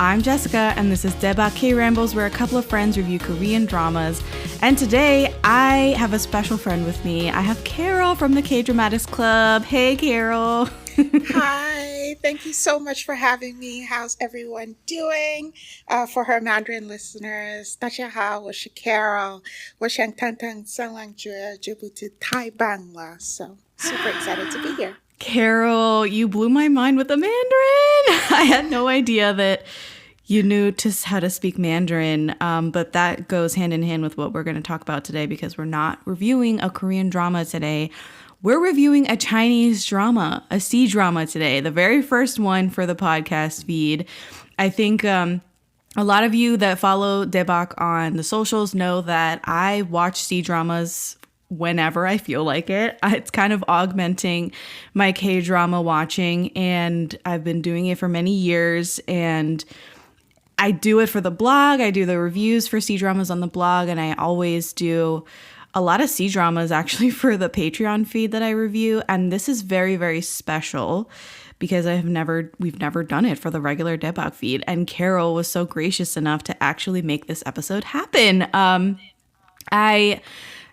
I'm Jessica, and this is Daebak K-Rambles, where a couple of friends review Korean dramas. And today, I have a special friend with me. I have Carol from the K-Dramatics Club. Hey, Carol. Hi, thank you so much for having me. How's everyone doing? For her Mandarin listeners, 大家好，我是 Carol. 我想谈谈上浪觉这部剧太棒了. So super excited to be here. Carol, you blew my mind with the Mandarin. I had no idea that you knew how to speak Mandarin, but that goes hand in hand with what we're going to talk about today because we're not reviewing a Korean drama today. We're reviewing a Chinese drama, a C-drama today, the very first one for the podcast feed. I think a lot of you that follow Daebak on the socials know that I watch C-dramas whenever I feel like it. It's kind of augmenting my K-drama watching, and I've been doing it for many years, and I do it for the blog. I do the reviews for C-dramas on the blog, and I always do a lot of C-dramas actually for the Patreon feed that I review, and this is very, very special because we've never done it for the regular Daebak feed, and Carol was so gracious enough to actually make this episode happen. I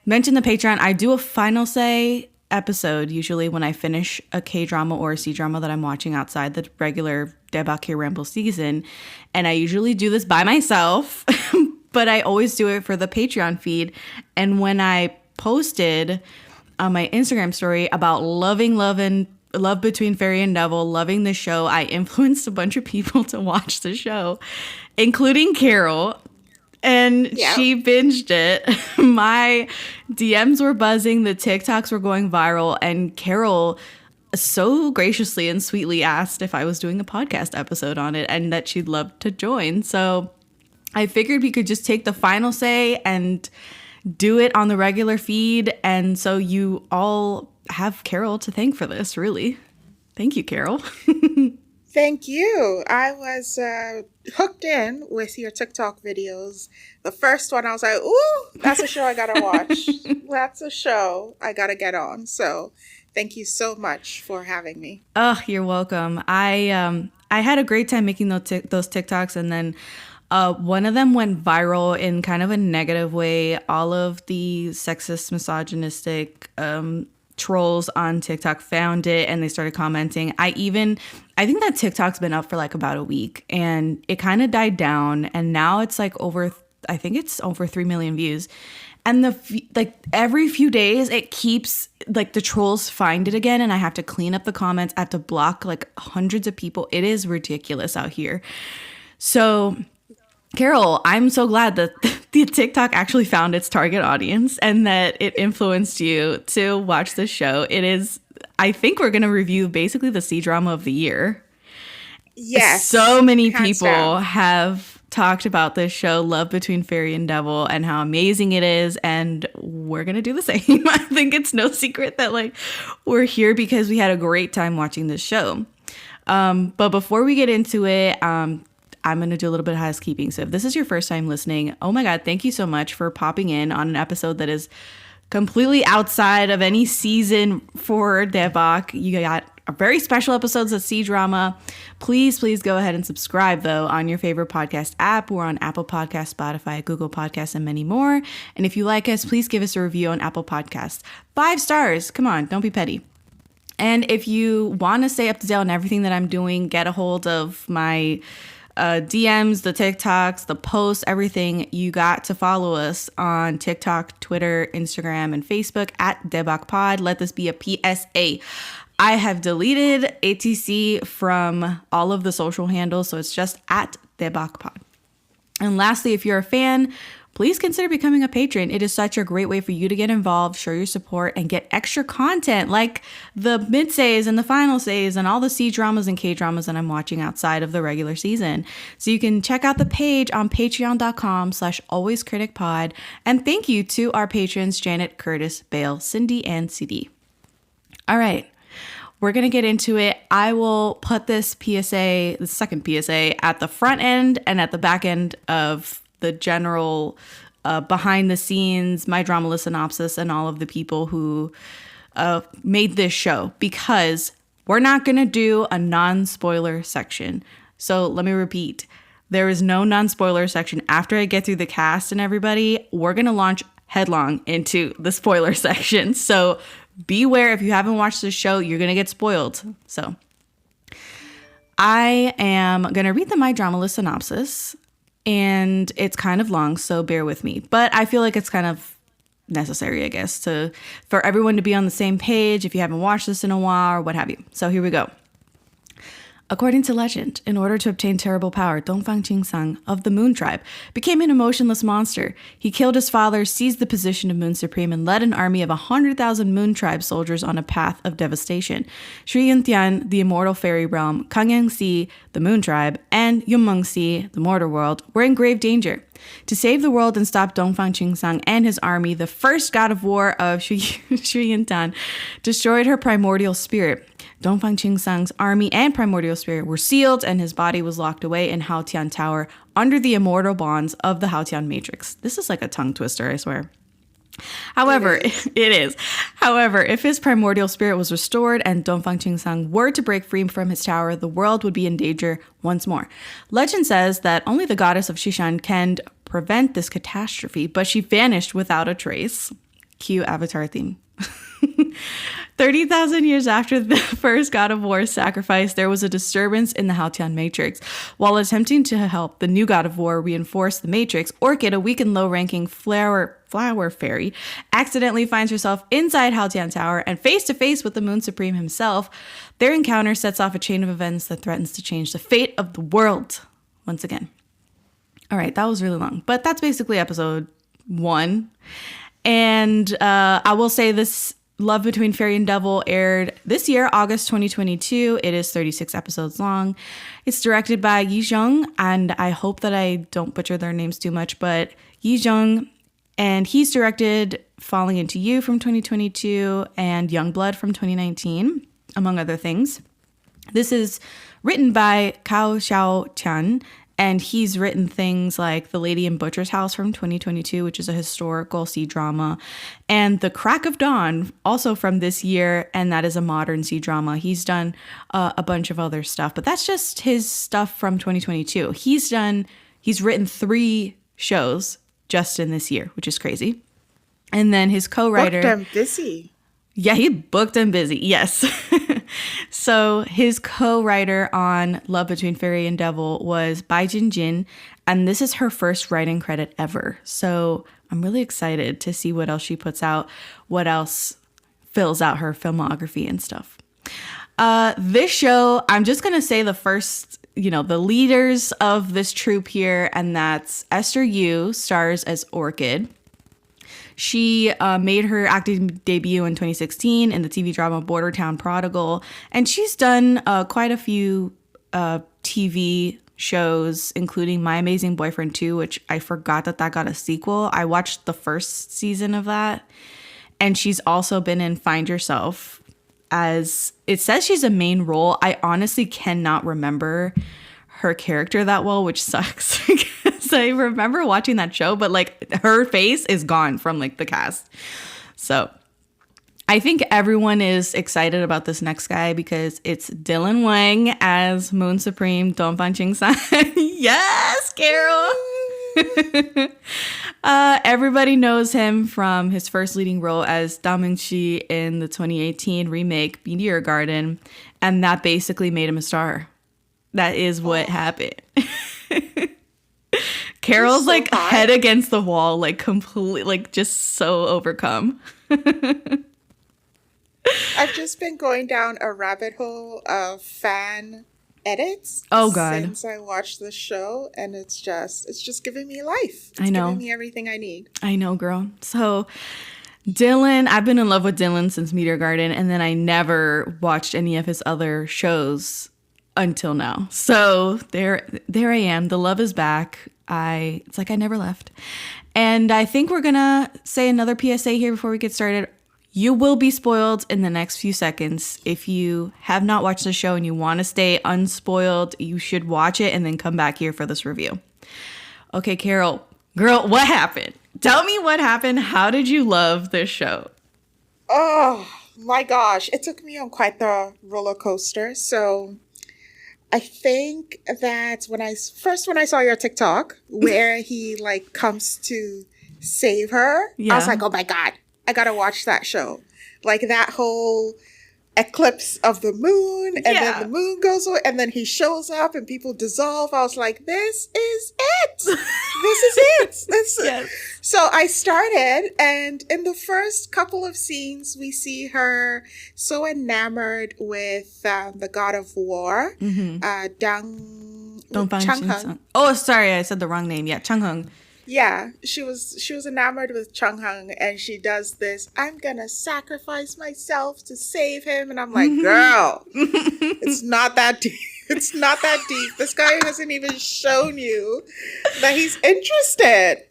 mentioned the Patreon. I do a final say episode usually when I finish a K-drama or a C-drama that I'm watching outside the regular Daebak K-Rambles season. And I usually do this by myself, but I always do it for the Patreon feed. And when I posted on my Instagram story about Love Between Fairy and Devil, loving the show, I influenced a bunch of people to watch the show, including Carol. And she binged it. My DMs were buzzing. The TikToks were going viral. And Carol so graciously and sweetly asked if I was doing a podcast episode on it and that she'd love to join. So I figured we could just take the final say and do it on the regular feed. And so you all have Carol to thank for this, really. Thank you, Carol. Thank you. I was hooked in with your TikTok videos. The first one, I was like, ooh, that's a show I gotta watch. That's a show I gotta get on. So thank you so much for having me. Oh, you're welcome. I had a great time making those TikToks, and then one of them went viral in kind of a negative way. All of the sexist, misogynistic trolls on TikTok found it and they started commenting. I think that TikTok's been up for like about a week and it kind of died down, and now it's like over 3 million views. And every few days it keeps like the trolls find it again, and I have to clean up the comments. I have to block like hundreds of people. It is ridiculous out here. So Carol, I'm so glad that the TikTok actually found its target audience and that it influenced you to watch this show. It is, I think we're going to review basically the C-drama of the year. Yes. So many people have talked about this show, Love Between Fairy and Devil, and how amazing it is. And we're going to do the same. I think it's no secret that like we're here because we had a great time watching this show. But before we get into it, I'm going to do a little bit of housekeeping. So if this is your first time listening, oh my God, thank you so much for popping in on an episode that is completely outside of any season for Daebak. You got very special episodes of C-drama. Please go ahead and subscribe, though, on your favorite podcast app. We're on Apple Podcasts, Spotify, Google Podcasts, and many more. And if you like us, please give us a review on Apple Podcasts. 5 stars. Come on, don't be petty. And if you want to stay up to date on everything that I'm doing, get a hold of my DMs, the TikToks, the posts, everything. You got to follow us on TikTok, Twitter, Instagram, and Facebook at Daebak Pod. Let this be a PSA. I have deleted ATC from all of the social handles, so it's just at Daebak Pod. And lastly, if you're a fan, please consider becoming a patron. It is such a great way for you to get involved, show your support, and get extra content like the mid-says and the final says and all the C-dramas and K-dramas that I'm watching outside of the regular season. So you can check out the page on patreon.com/alwayscriticpod. And thank you to our patrons, Janet, Curtis, Bale, Cindy, and CD. All right. We're going to get into it. I will put this PSA, the second PSA, at the front end and at the back end of the general behind the scenes, my drama list synopsis, and all of the people who made this show, because we're not going to do a non-spoiler section. So let me repeat. There is no non-spoiler section. After I get through the cast and everybody, we're going to launch headlong into the spoiler section. So beware, if you haven't watched the show, you're going to get spoiled. So I am going to read the My Drama List synopsis, and it's kind of long, so bear with me. But I feel like it's kind of necessary, I guess, for everyone to be on the same page if you haven't watched this in a while or what have you. So here we go. According to legend, in order to obtain terrible power, Dongfang Qingsang of the Moon Tribe became an emotionless monster. He killed his father, seized the position of Moon Supreme, and led an army of 100,000 Moon Tribe soldiers on a path of devastation. Shui Yintian, the immortal fairy realm, Kangyangxi, the Moon Tribe, and Yunmengxi, the mortar world, were in grave danger. To save the world and stop Dongfang Qingsang and his army, the first god of war of Shui Yintian destroyed her primordial spirit. Dongfang Qingsang's army and primordial spirit were sealed, and his body was locked away in Haotian Tower under the immortal bonds of the Haotian Matrix. This is like a tongue twister, I swear. However, it is. However, if his primordial spirit was restored and Dongfang Qingsang were to break free from his tower, the world would be in danger once more. Legend says that only the goddess of Shishan can prevent this catastrophe, but she vanished without a trace. Cue Avatar theme. 30,000 years after the first god of war sacrifice, there was a disturbance in the Haotian Matrix. While attempting to help the new god of war reinforce the Matrix, Orchid, a weak and low-ranking flower fairy, accidentally finds herself inside Haotian Tower and face-to-face with the Moon Supreme himself. Their encounter sets off a chain of events that threatens to change the fate of the world once again. All right, that was really long, but that's basically episode 1. And I will say this: Love Between Fairy and Devil aired this year, August 2022. It is 36 episodes long. It's directed by Yi Zheng, and I hope that I don't butcher their names too much, but Yi Zheng, and he's directed Falling Into You from 2022 and Youngblood from 2019, among other things. This is written by Cao Xiaotian, and he's written things like The Lady in Butcher's House from 2022, which is a historical C-drama, and The Crack of Dawn, also from this year, and that is a modern C-drama. He's done a bunch of other stuff, but that's just his stuff from 2022. He's written 3 shows just in this year, which is crazy. And then his co-writer... Booked and busy. Yeah, he booked and busy. Yes. So his co-writer on Love Between Fairy and Devil was Bai Jin, and this is her first writing credit ever. So I'm really excited to see what else she puts out, what else fills out her filmography and stuff. This show, I'm just going to say the leaders of this troupe here, and that's Esther Yu stars as Orchid. She made her acting debut in 2016 in the TV drama Border Town Prodigal, and she's done quite a few TV shows, including My Amazing Boyfriend 2, which I forgot that got a sequel. I watched the first season of that, and she's also been in Find Yourself, as it says she's a main role. I honestly cannot remember her character that well, which sucks. So I remember watching that show, but like her face is gone from like the cast. So I think everyone is excited about this next guy because it's Dylan Wang as Moon Supreme Dongfang Qingsang. Yes, Carol. Everybody knows him from his first leading role as Da Mingxi in the 2018 remake Meteor Garden, and that basically made him a star. That is what happened. Carol's so like hot. Head against the wall, like completely, like just so overcome. I've just been going down a rabbit hole of fan edits. Oh God! Since I watched the show, and it's just giving me life. It's I know. Giving me everything I need. I know, girl. So Dylan, I've been in love with Dylan since Meteor Garden, and then I never watched any of his other shows until now. So there I am. The love is back. It's like I never left. And I think we're gonna say another PSA here before we get started. You will be spoiled in the next few seconds. If you have not watched the show and you want to stay unspoiled, you should watch it and then come back here for this review. Okay, Carol, girl, what happened? Tell me what happened. How did you love this show? Oh my gosh, it took me on quite the roller coaster. So I think that when I saw your TikTok where he like comes to save her, I was like, oh my God, I gotta watch that show. Like that whole eclipse of the moon, and then the moon goes away, and then he shows up and people dissolve. I was like, this is it. This is it. So I started, and in the first couple of scenes, we see her so enamored with the god of war, Chang-hung. Oh, sorry, I said the wrong name. Yeah, Chang-hung. Yeah, she was enamored with Chang-hung, and she does this, I'm gonna sacrifice myself to save him. And I'm like, girl, it's not that deep. It's not that deep. This guy hasn't even shown you that he's interested.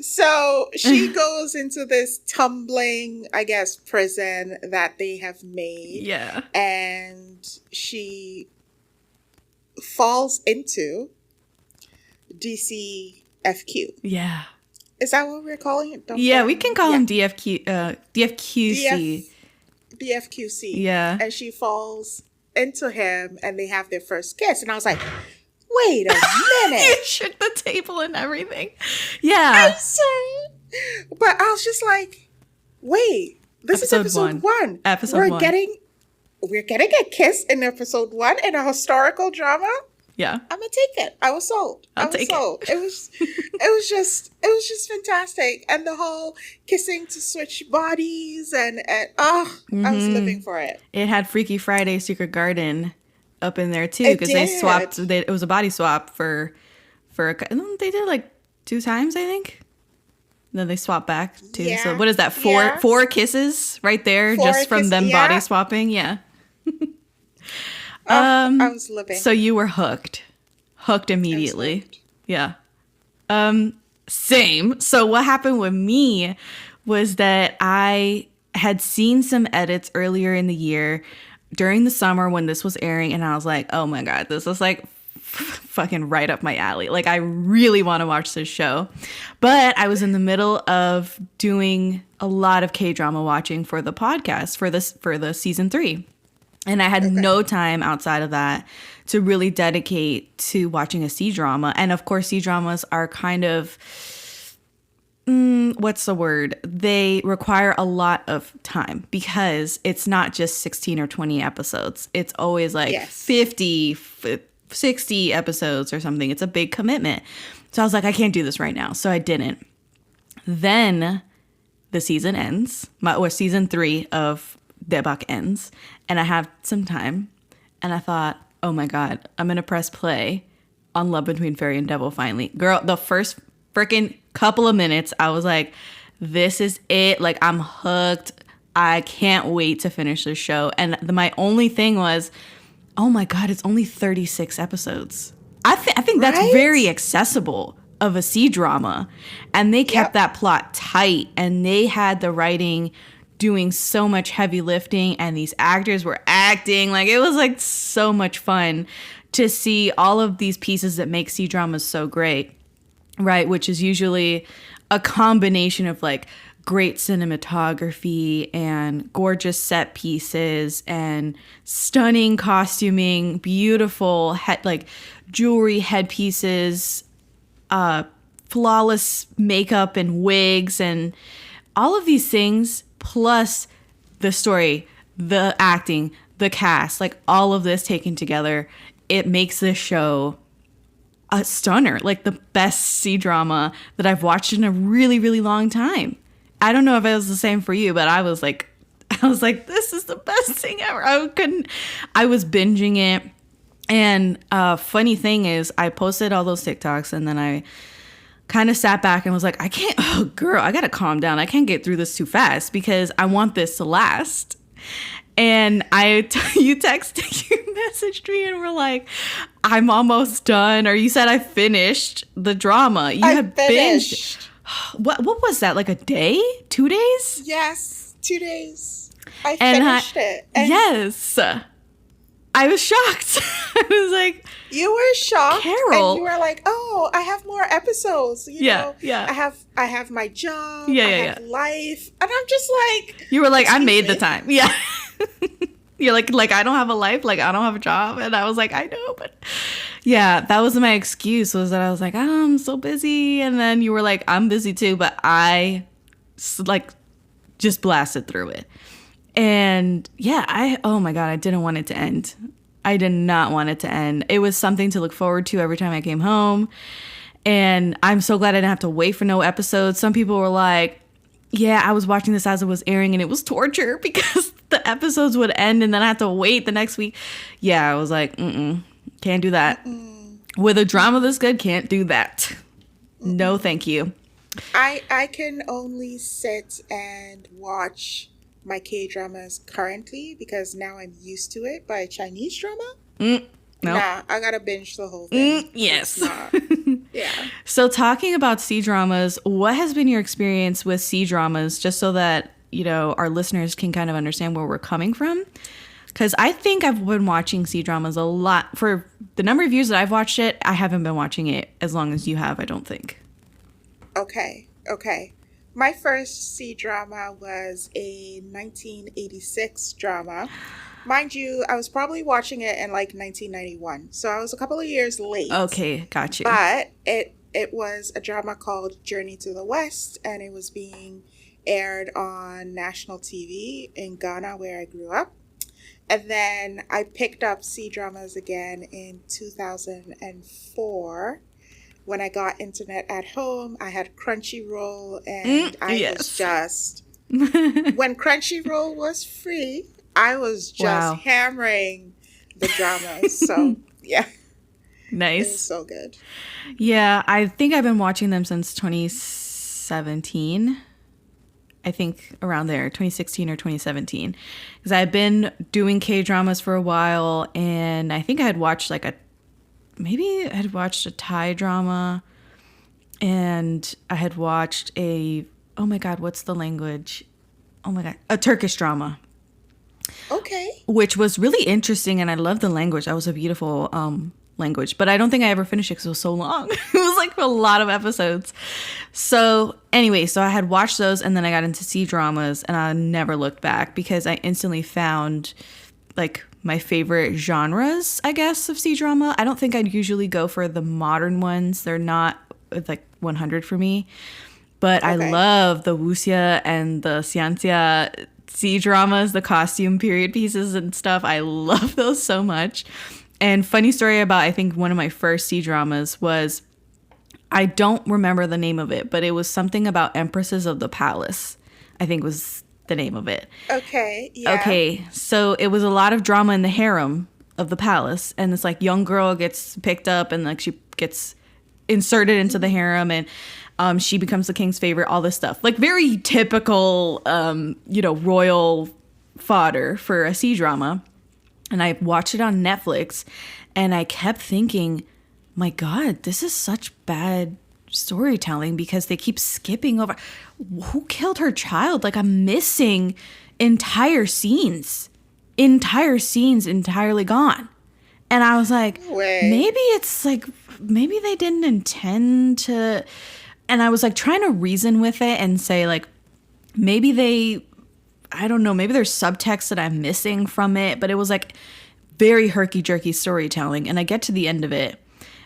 So she goes into this tumbling, I guess, prison that they have made. Yeah. And she falls into DCFQ. Yeah. Is that what we're calling it? We can call him DFQC. DFQC. Yeah. And she falls into him, and they have their first kiss. And I was like, wait a minute. You shook the table and everything. Yeah. I'm sorry. But I was just like, wait, this is episode one. We're getting a kiss in episode 1 in a historical drama. Yeah. I'm gonna take it. I was sold. I'll take it. It was just fantastic. And the whole kissing to switch bodies and I was living for it. It had Freaky Friday Secret Garden up in there too, because they swapped. It was a body swap for they did like 2 times, I think. Then they swapped back too. Yeah. So what is that? Four kisses right there, just from them body swapping. Yeah. I was living. So you were hooked immediately. Yeah. Same. So what happened with me was that I had seen some edits earlier in the year during the summer when this was airing, and I was like, oh my God, this is like fucking right up my alley. Like, I really want to watch this show. But I was in the middle of doing a lot of K-drama watching for the podcast for the season 3. And I had no time outside of that to really dedicate to watching a C-drama. And of course, C-dramas are kind of, what's the word? They require a lot of time because it's not just 16 or 20 episodes. It's always like 50, 60 episodes or something. It's a big commitment. So I was like, I can't do this right now. So I didn't. Then the season ends, or season 3 of Daebak ends, and I have some time, and I thought, oh my God, I'm gonna press play on Love Between Fairy and Devil finally. Girl, the first freaking couple of minutes, I was like, this is it. Like, I'm hooked. I can't wait to finish this show. And my only thing was, oh my God, it's only 36 episodes. I think that's very accessible of a C-drama. And they kept that plot tight, and they had the writing doing so much heavy lifting, and these actors were acting. Like, it was like so much fun to see all of these pieces that make C-dramas so great, right? Which is usually a combination of like great cinematography and gorgeous set pieces and stunning costuming, beautiful jewelry headpieces, flawless makeup and wigs, and all of these things, plus the story, the acting, the cast, like all of this taken together, it makes this show a stunner, like the best C-drama that I've watched in a really, really long time. I don't know if it was the same for you, but I was like, this is the best thing ever. I was binging it. And funny thing is, I posted all those TikToks, and then I kind of sat back and was like, I gotta calm down. I can't get through this too fast because I want this to last. And you messaged me and were like, I'm almost done. Or you said I finished the drama. You had binged. What was that? Like a day? 2 days? Yes, 2 days. I finished it. Yes. I was shocked. I was like, you were shocked, Carol. And you were like, "Oh, I have more episodes." You know, yeah. I have my job. I have life, and I'm just like, you were like, I made the time. Yeah. You're like, I don't have a life, like I don't have a job. And I was like, I know, but yeah, that was my excuse, was that I was like, oh, I'm so busy. And then you were like, I'm busy too, but I like just blasted through it. And yeah, oh my God, I didn't want it to end. I did not want it to end. It was something to look forward to every time I came home. And I'm so glad I didn't have to wait for no episodes. Some people were like, yeah, I was watching this as it was airing and it was torture because the episodes would end and then I had to wait the next week. Yeah, I was like, can't do that. With a drama this good, can't do that. No, thank you. I can only sit and watch my K-dramas currently because now I'm used to it by Chinese drama. No. Nah, I gotta binge the whole thing. Yes. Yeah. So talking about C-dramas, what has been your experience with C-dramas, just so that, you know, our listeners can kind of understand where we're coming from? Because I think I've been watching C-dramas a lot. For the number of years that I've watched it, I haven't been watching it as long as you have, I don't think. Okay. My first C-drama was a 1986 drama. Mind you, I was probably watching it in like 1991. So I was a couple of years late. Okay, got you. But it was a drama called Journey to the West, and it was being aired on national TV in Ghana, where I grew up. And then I picked up C-dramas again in 2004 when I got internet at home. I had Crunchyroll, and I was just... when Crunchyroll was free, I was just hammering the dramas. So, yeah. Nice. It was so good. Yeah, I think I've been watching them since 2017. I think around there, 2016 or 2017. Because I've been doing K-dramas for a while, and I think I had watched maybe I had watched a Thai drama, and I had watched oh my God, what's the language? Oh my God, a Turkish drama. Okay. Which was really interesting, and I loved the language. That was a beautiful language, but I don't think I ever finished it because it was so long. It was like a lot of episodes. So anyway, so I had watched those, and then I got into C-dramas, and I never looked back because I instantly found like my favorite genres, I guess, of C-drama. I don't think I'd usually go for the modern ones. They're not like 100 for me. But okay. I love the wuxia and the xianxia C-dramas, the costume period pieces and stuff. I love those so much. And funny story about, I think one of my first C-dramas was, I don't remember the name of it, but it was something about Empresses of the Palace, I think was the name of it. Okay, yeah. Okay, so it was a lot of drama in the harem of the palace, and this like young girl gets picked up and like she gets inserted into the harem, and she becomes the king's favorite, all this stuff. Like very typical, royal fodder for a C-drama. And I watched it on Netflix, and I kept thinking, my God, this is such bad storytelling because they keep skipping over. Who killed her child? Like, I'm missing entire scenes entirely gone. And I was like, maybe they didn't intend to. And I was like trying to reason with it and say like, maybe I don't know, maybe there's subtext that I'm missing from it, but it was like very herky-jerky storytelling. And I get to the end of it,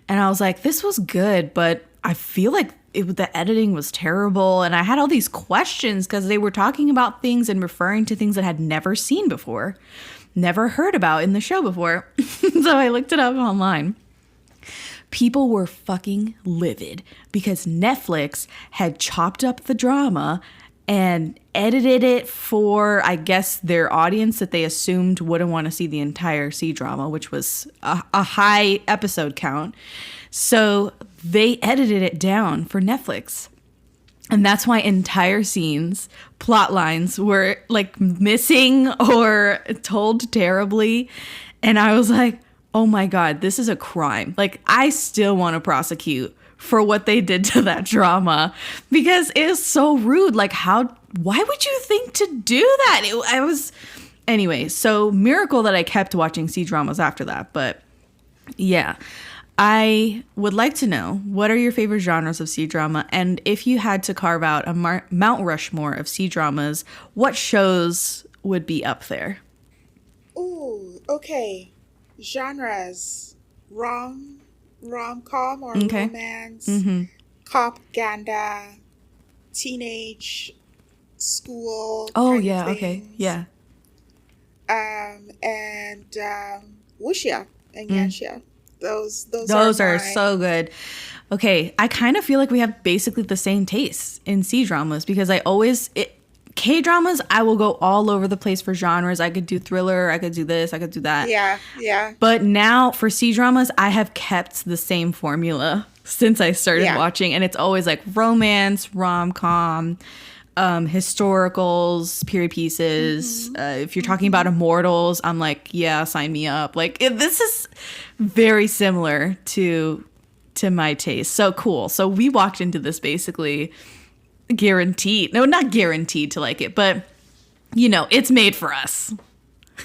and I was like, this was good, but I feel like the editing was terrible. And I had all these questions because they were talking about things and referring to things that I had never seen before, never heard about in the show before. So I looked it up online. People were fucking livid because Netflix had chopped up the drama and edited it for, I guess, their audience that they assumed wouldn't want to see the entire C-drama, which was a high episode count. So they edited it down for Netflix. And that's why entire scenes, plot lines were like missing or told terribly. And I was like, oh my God, this is a crime. Like, I still want to prosecute for what they did to that drama because it is so rude. Like, why would you think to do that? Anyway, so miracle that I kept watching C-dramas after that. But yeah, I would like to know, what are your favorite genres of C-drama? And if you had to carve out a Mount Rushmore of C-dramas, what shows would be up there? Ooh, Oh, okay. Genres. Rom-com or Okay. romance, Mm-hmm. propaganda, teenage school Oh, kind of yeah. Okay. things. Yeah. And wuxia and Mm. yanxia. Those Those are are my so good. Okay. I kind of feel like we have basically the same tastes in C-dramas because K-dramas, I will go all over the place for genres. I could do thriller. I could do this. I could do that. yeah. But now for C-dramas, I have kept the same formula since I started Yeah. watching. And it's always like romance, rom-com, historicals, period pieces. If you're talking about immortals, I'm like, yeah, sign me up. Like this is very similar to my taste. So cool. So we walked into this basically guaranteed. No, not guaranteed to like it, but it's made for us.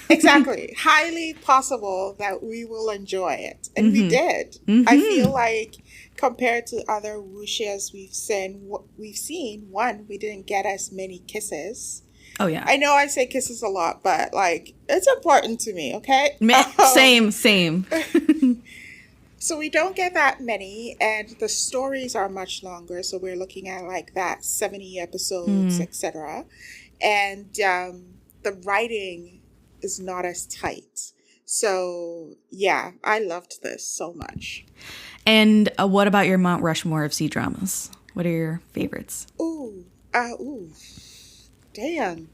Exactly. Highly possible that we will enjoy it. And we did. I feel like compared to other wuxias we've seen, one, we didn't get as many kisses. Oh yeah. I know I say kisses a lot, but like it's important to me, okay? Same. So we don't get that many, and the stories are much longer. So we're looking at like that 70 episodes, etc. And the writing is not as tight. So yeah, I loved this so much. And what about your Mount Rushmore of C-dramas? What are your favorites? Ooh, damn.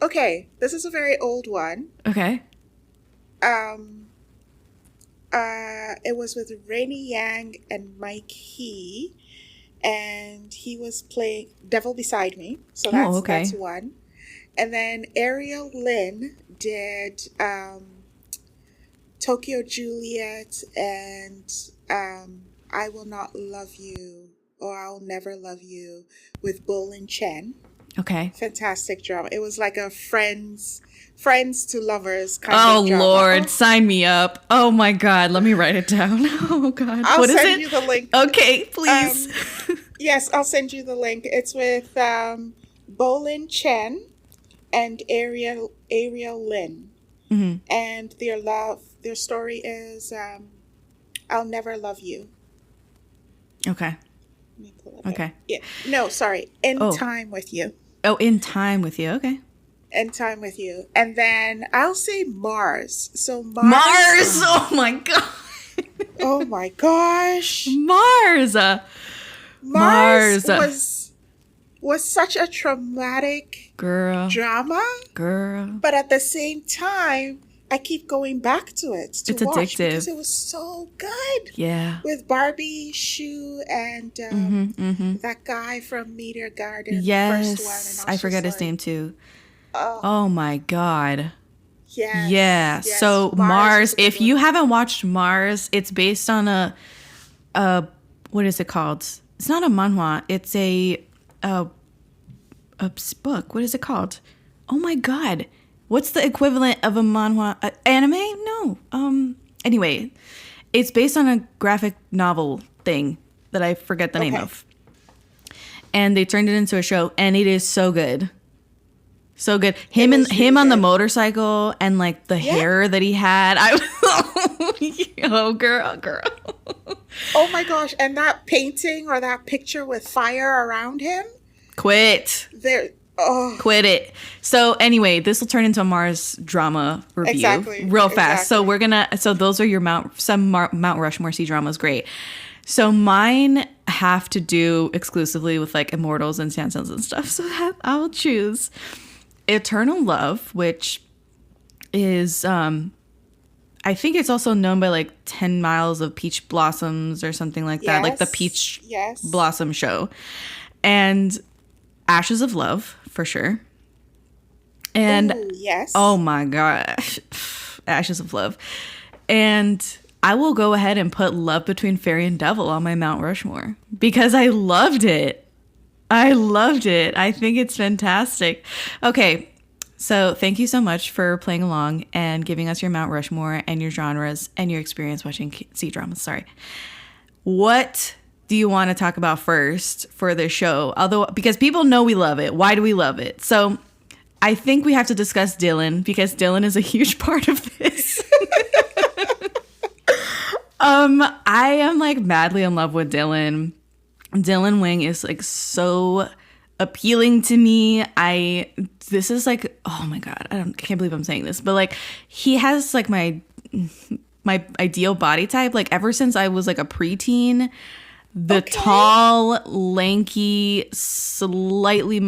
Okay, this is a very old one. Okay. It was with Rainy Yang and Mike He, and he was playing Devil Beside Me. So that's one. And then Ariel Lin did Tokyo Juliet and I Will Not Love You or I'll Never Love You with Bolin Chen. Okay. Fantastic drama. It was like a friends to lovers kind of drama. Oh, Lord. Sign me up. Oh, my God. Let me write it down. Oh, God. I'll What is send it? you the link. Okay, please. Yes, I'll send you the link. It's with Bolin Chen and Ariel Lin. Mm-hmm. And their story is I'll Never Love You. Okay. Let me pull it Okay. up. Yeah. No, sorry. In Time With You. Oh, In Time With You. Okay. In Time With You. And then I'll say Mars. So Mars! Oh, my God. Oh, my gosh. Mars was such a traumatic drama. Girl. But at the same time, I keep going back to it to It's watch addictive. because it was so good. Yeah. With Barbie, Shu, and that guy from Meteor Garden. Yes. First one, I forget his name too. Oh my God. Yes. Yeah. Yes. So Mars, was a good if you one. haven't watched Mars, it's based on a what is it called? It's not a manhwa. It's a book. What is it called? Oh my God. What's the equivalent of a manhwa? Anime? No. Anyway, it's based on a graphic novel thing that I forget the name of. And they turned it into a show, and it is so good. So good. Him on the motorcycle and like the hair that he had. Girl. Oh my gosh. And that painting or that picture with fire around him. Quit it. So anyway, this will turn into a Mars drama review real fast. So those are your Mount Rushmore C dramas. Great. So mine have to do exclusively with like immortals and standouts and stuff. So that I'll choose Eternal Love, which is I think it's also known by like 10 Miles of Peach Blossoms or something like that, like the Peach Blossom show. And Ashes of Love, for sure. And oh my gosh, Ashes of Love. And I will go ahead and put Love Between Fairy and Devil on my Mount Rushmore because I loved it. I think it's fantastic. Okay, so thank you so much for playing along and giving us your Mount Rushmore and your genres and your experience watching C-dramas. Sorry. What do you want to talk about first for this show? Because people know we love it. Why do we love it? So I think we have to discuss Dylan because Dylan is a huge part of this. I am like madly in love with Dylan. Dylan Wang is like so appealing to me. This is like, oh my God, I can't believe I'm saying this, but like he has like my ideal body type. Like ever since I was like a preteen, the tall, lanky, slightly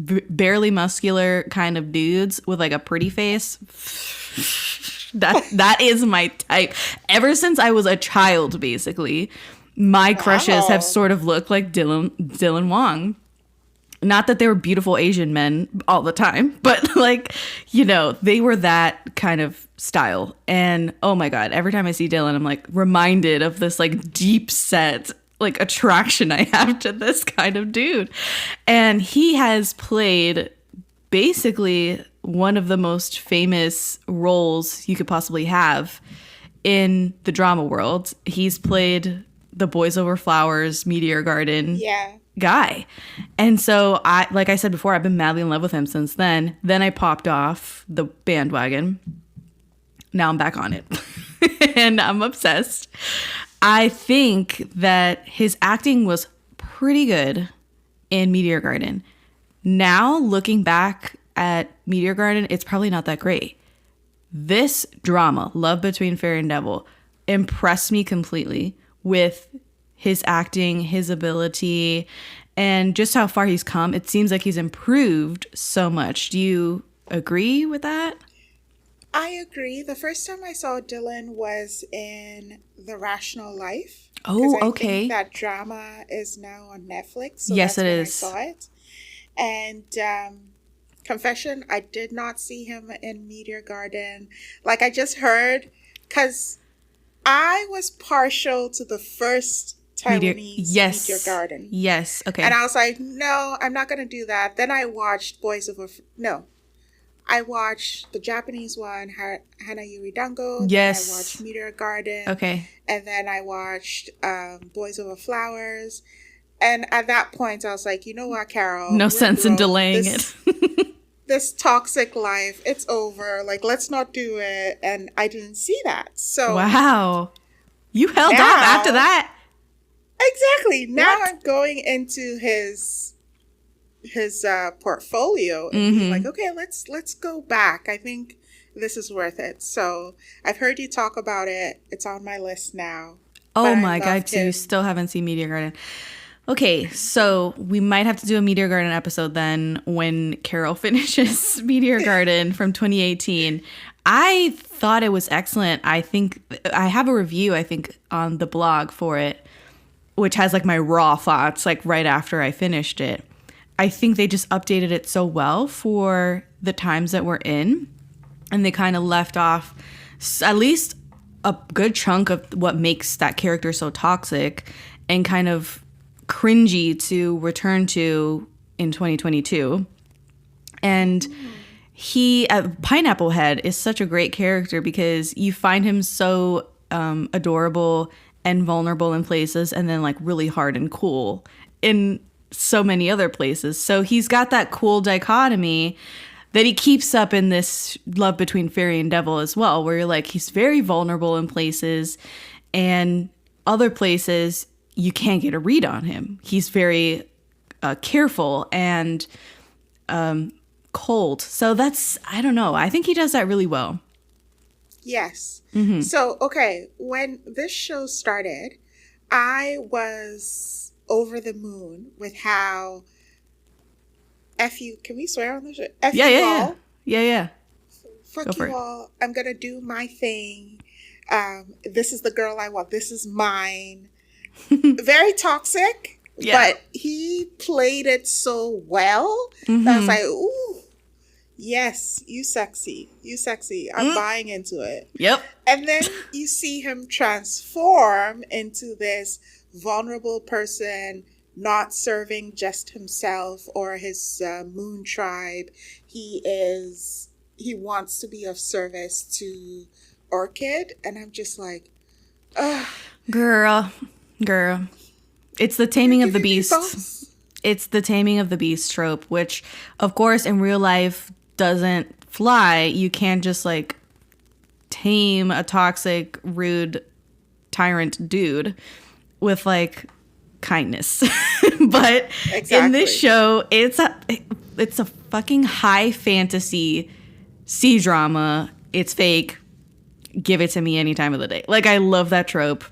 barely muscular kind of dudes with like a pretty face. That is my type. Ever since I was a child, basically, my crushes have sort of looked like Dylan Wang. Not that they were beautiful Asian men all the time, but like, you know, they were that kind of style. And oh my God, every time I see Dylan, I'm like reminded of this like deep set like attraction I have to this kind of dude. And he has played basically one of the most famous roles you could possibly have in the drama world. He's played the Boys Over Flowers, Meteor Garden guy. And so like I said before, I've been madly in love with him since then. Then I popped off the bandwagon. Now I'm back on it. And I'm obsessed. I think that his acting was pretty good in Meteor Garden. Now, looking back at Meteor Garden, it's probably not that great. This drama, Love Between Fairy and Devil, impressed me completely with his acting, his ability, and just how far he's come. It seems like he's improved so much. Do you agree with that? I agree. The first time I saw Dylan was in The Rational Life. Oh, I okay. think that drama is now on Netflix. So yes, that's it when is. I saw it. And confession, I did not see him in Meteor Garden. Like I just heard, because I was partial to the first Taiwanese Meteor Garden. Yes, okay. And I was like, no, I'm not going to do that. Then I watched I watched the Japanese one, Hana Yuri Dango. Yes. Then I watched Meteor Garden. Okay. And then I watched Boys Over Flowers. And at that point, I was like, you know what, Carol? No sense in delaying it. This toxic life, it's over. Like, let's not do it. And I didn't see that. So wow. You held off after that? Exactly. Now I'm going into his portfolio and being like, okay, let's go back. I think this is worth it. So I've heard you talk about it. It's on my list now. Oh my God, too. Still haven't seen Meteor Garden. Okay, so we might have to do a Meteor Garden episode then when Carol finishes Meteor Garden from 2018. I thought it was excellent. I think I have a review, on the blog for it, which has like my raw thoughts like right after I finished it. I think they just updated it so well for the times that we're in. And they kind of left off at least a good chunk of what makes that character so toxic and kind of cringy to return to in 2022. And Pineapple Head is such a great character because you find him so adorable and vulnerable in places and then like really hard and cool in so many other places. So he's got that cool dichotomy that he keeps up in this Love Between Fairy and Devil as well, where you're like, he's very vulnerable in places and other places you can't get a read on him. He's very careful and cold. So I don't know. I think he does that really well. Yes. Mm-hmm. So, okay, when this show started, I was over the moon with how can we swear on this show? Yeah. Fuck you all. I'm going to do my thing. This is the girl I want. This is mine. Very toxic, but he played it so well that I was like, ooh, yes, you sexy. I'm buying into it. Yep. And then you see him transform into this vulnerable person, not serving just himself or his moon tribe. He wants to be of service to Orchid, and I'm just like, ugh. Girl. It's the taming of the beast. It's the taming of the beast trope, which, of course, in real life doesn't fly. You can't just like tame a toxic, rude tyrant dude with like kindness. But in this show, it's a fucking high fantasy sea drama. It's fake. Give it to me any time of the day. Like, I love that trope.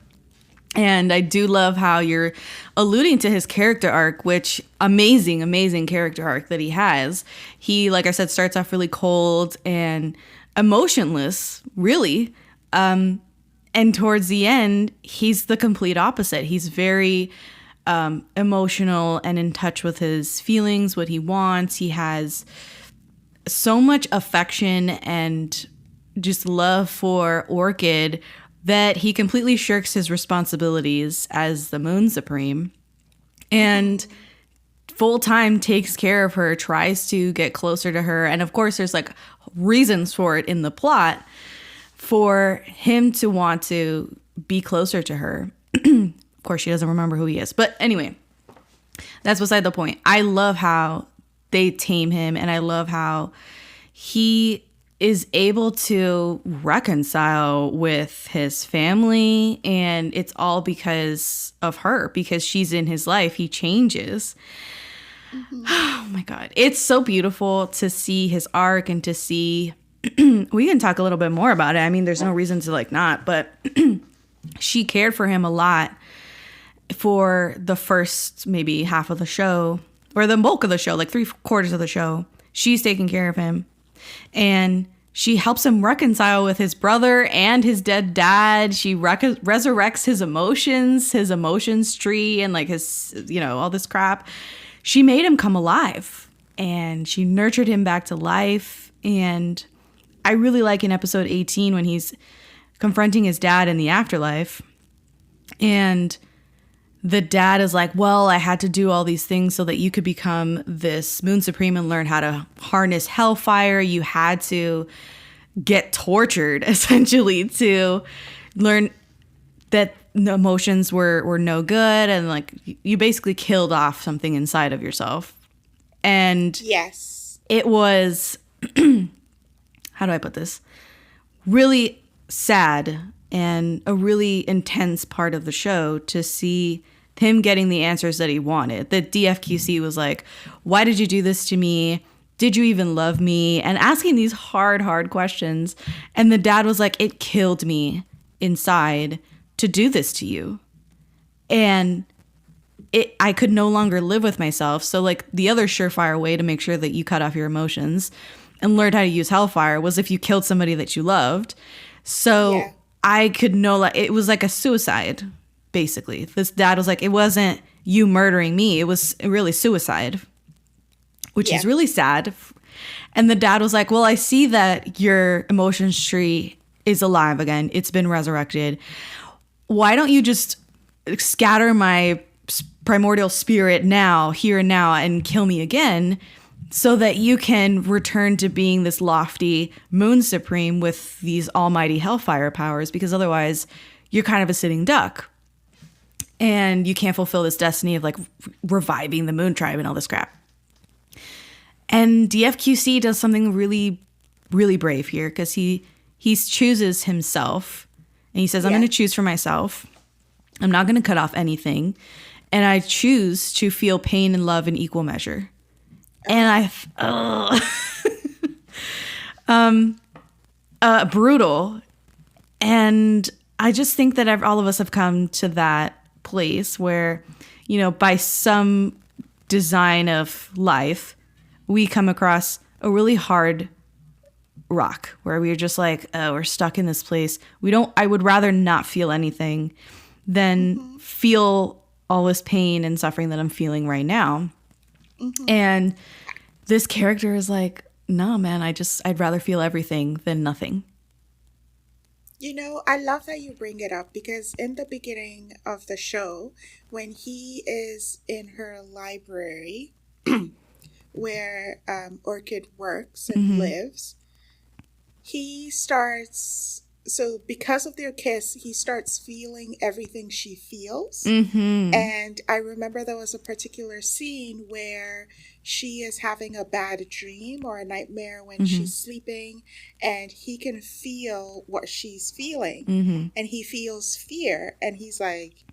And I do love how you're alluding to his character arc, which amazing character arc that he has. He, like I said, starts off really cold and emotionless, really. And towards the end, he's the complete opposite. He's very emotional and in touch with his feelings, what he wants. He has so much affection and just love for Orchid that he completely shirks his responsibilities as the Moon Supreme and full time takes care of her, tries to get closer to her. And of course, there's like reasons for it in the plot for him to want to be closer to her. Of course, she doesn't remember who he is. But anyway, that's beside the point. I love how they tame him, and I love how he is able to reconcile with his family, and it's all because of her, because she's in his life. He changes. Oh my God. It's so beautiful to see his arc and to see, we can talk a little bit more about it. I mean, there's no reason to like not, but she cared for him a lot for the first maybe half of the show, or the bulk of the show, like 3/4 of the show. She's taking care of him. And she helps him reconcile with his brother and his dead dad. She resurrects his emotions tree, and like his, all this crap. She made him come alive, and she nurtured him back to life. And I really like in episode 18 when he's confronting his dad in the afterlife, and the dad is like, well, I had to do all these things so that you could become this Moon Supreme and learn how to harness hellfire. You had to get tortured, essentially, to learn that the emotions were no good. And like, you basically killed off something inside of yourself. And yes, it was, how do I put this? Really sad and a really intense part of the show to see him getting the answers that he wanted. The DFQC was like, why did you do this to me? Did you even love me? And asking these hard questions. And the dad was like, it killed me inside to do this to you. And I could no longer live with myself. So like, the other surefire way to make sure that you cut off your emotions and learned how to use hellfire was if you killed somebody that you loved. So yeah. I could it was like a suicide, basically. This dad was like, it wasn't you murdering me. It was really suicide, which is really sad. And the dad was like, well, I see that your emotions tree is alive again. It's been resurrected. Why don't you just scatter my primordial spirit now, here and now, and kill me again, so that you can return to being this lofty Moon Supreme with these almighty hellfire powers, because otherwise you're kind of a sitting duck and you can't fulfill this destiny of like reviving the Moon Tribe and all this crap. And DFQC does something really, really brave here, because he chooses himself, and he says, I'm going to choose for myself. I'm not going to cut off anything. And I choose to feel pain and love in equal measure. And brutal. And I just think that all of us have come to that place where, by some design of life, we come across a really hard rock where we're just like, oh, we're stuck in this place. I would rather not feel anything than feel all this pain and suffering that I'm feeling right now. Mm-hmm. And this character is like, no, man, I'd rather feel everything than nothing. I love that you bring it up, because in the beginning of the show, when he is in her library where Orchid works and lives, he starts so because of their kiss, he starts feeling everything she feels. Mm-hmm. And I remember there was a particular scene where she is having a bad dream or a nightmare when Mm-hmm. she's sleeping, and he can feel what she's feeling. Mm-hmm. And he feels fear. And he's like,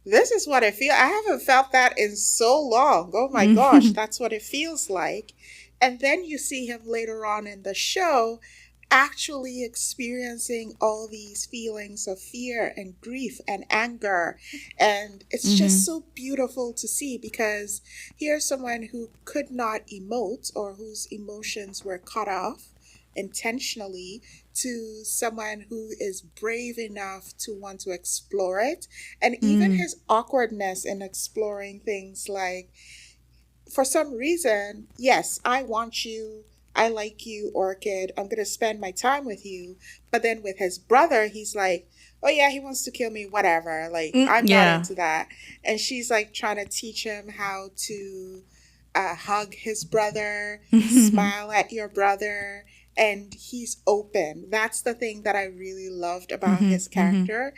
this is what I feel. I haven't felt that in so long. Oh my gosh, that's what it feels like. And then you see him later on in the show actually experiencing all these feelings of fear and grief and anger. And it's Mm-hmm. just so beautiful to see, because here's someone who could not emote, or whose emotions were cut off intentionally, to someone who is brave enough to want to explore it. And even Mm-hmm. his awkwardness in exploring things, like, for some reason, yes, I want you. I like you, Orchid. I'm going to spend my time with you. But then with his brother, he's like, oh, yeah, he wants to kill me, whatever. Like, I'm not Yeah. into that. And she's like trying to teach him how to hug his brother, smile at your brother. And he's open. That's the thing that I really loved about Mm-hmm. his character.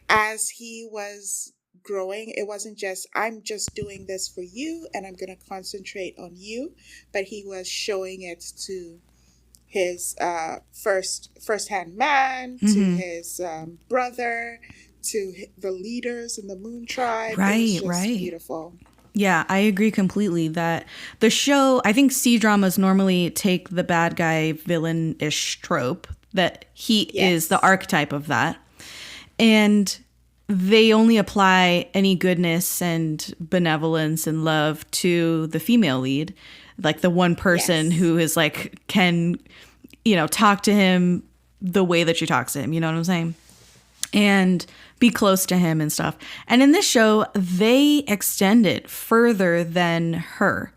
As he was growing, it wasn't just, I'm just doing this for you and I'm going to concentrate on you, but he was showing it to his first-hand man, to Mm-hmm. his brother, to the leaders in the Moon Tribe. It was Right, just right. beautiful. Yeah, I agree completely that the show, I think C-dramas normally take the bad guy villain-ish trope, that he is the Yes. archetype of that. And they only apply any goodness and benevolence and love to the female lead, like the one person Yes. who is like, can, you know, talk to him the way that she talks to him. You know what I'm saying? And be close to him and stuff. And in this show, they extend it further than her.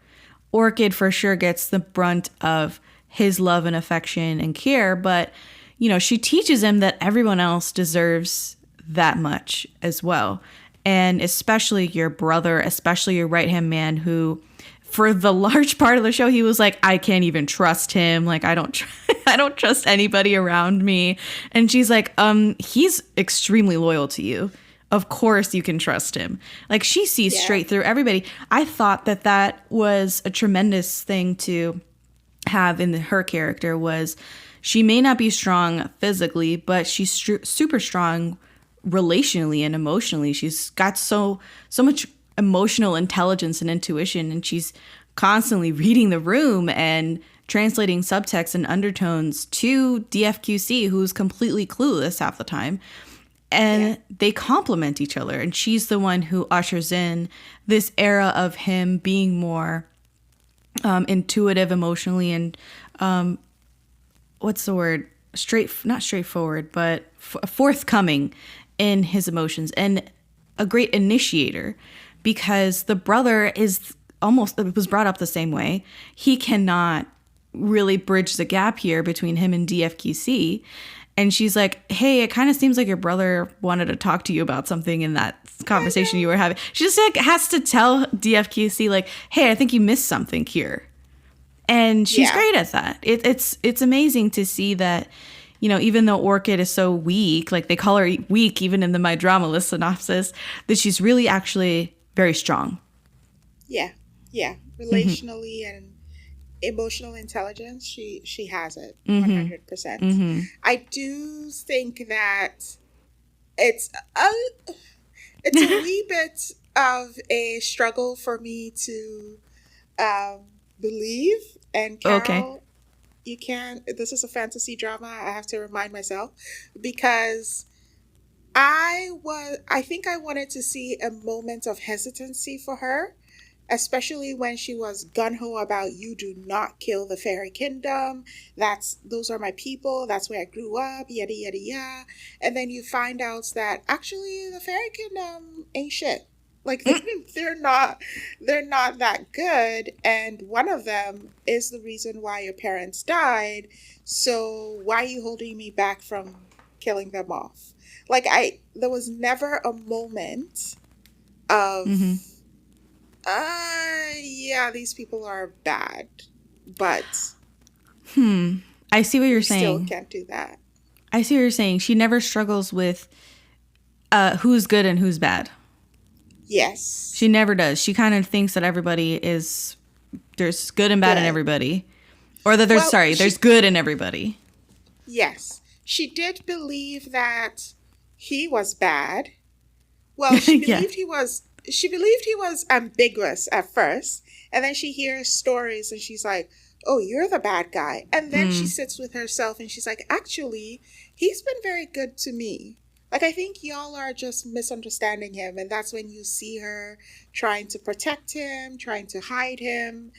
Orchid for sure gets the brunt of his love and affection and care, but, you know, she teaches him that everyone else deserves that much as well. And especially your brother, especially your right-hand man, who for the large part of the show, he was like, I can't even trust him. Like, I don't I don't trust anybody around me. And she's like, he's extremely loyal to you. Of course you can trust him. Like, she sees Yeah. straight through everybody. I thought that that was a tremendous thing to have in her character. Was she may not be strong physically, but she's super strong relationally and emotionally. She's got so much emotional intelligence and intuition, and she's constantly reading the room and translating subtext and undertones to DFQC, who's completely clueless half the time. And Yeah. they complement each other, and she's the one who ushers in this era of him being more intuitive emotionally and what's the word, not straightforward, but forthcoming in his emotions, and a great initiator, because the brother is almost, it was brought up the same way. He cannot really bridge the gap here between him and DFQC. And she's like, hey, it kind of seems like your brother wanted to talk to you about something in that conversation you were having. She just like has to tell DFQC, like, hey, I think you missed something here. And she's Yeah. great at that. It's amazing to see that, you know, even though Orchid is so weak, like they call her weak even in the My Drama List synopsis, that she's really actually very strong. Yeah. Yeah. Relationally and emotional intelligence, she has it 100%. I do think that it's a wee bit of a struggle for me to believe. And Carol, Okay. you can't. This is a fantasy drama. I have to remind myself, because I think I wanted to see a moment of hesitancy for her, especially when she was gun-ho about, you do not kill the fairy kingdom. Those are my people. That's where I grew up, yada, yada, yada. And then you find out that actually the fairy kingdom ain't shit. Like, they're not that good. And one of them is the reason why your parents died. So why are you holding me back from killing them off? Like, there was never a moment of, yeah, these people are bad, but I see what you're still saying. can't do that. I see what you're saying. She never struggles with who's good and who's bad. Yes. She never does. She kind of thinks that there's good and bad in everybody. Or that there's good in everybody. Yes. She did believe that he was bad. Well, she believed she believed he was ambiguous at first. And then she hears stories and she's like, oh, you're the bad guy. And then she sits with herself and she's like, actually, he's been very good to me. Like, I think y'all are just misunderstanding him. And that's when you see her trying to protect him, trying to hide him.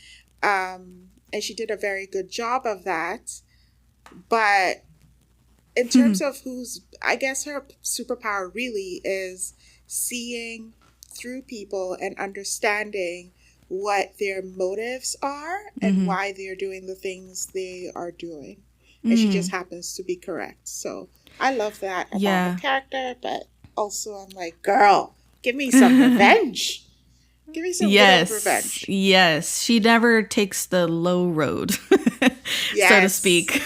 And she did a very good job of that. But in terms of I guess her superpower really is seeing through people and understanding what their motives are and why they're doing the things they are doing. And she just happens to be correct. So I love that about the character, but also I'm like, girl, give me some revenge. Give me some good revenge. Yes. She never takes the low road, so to speak.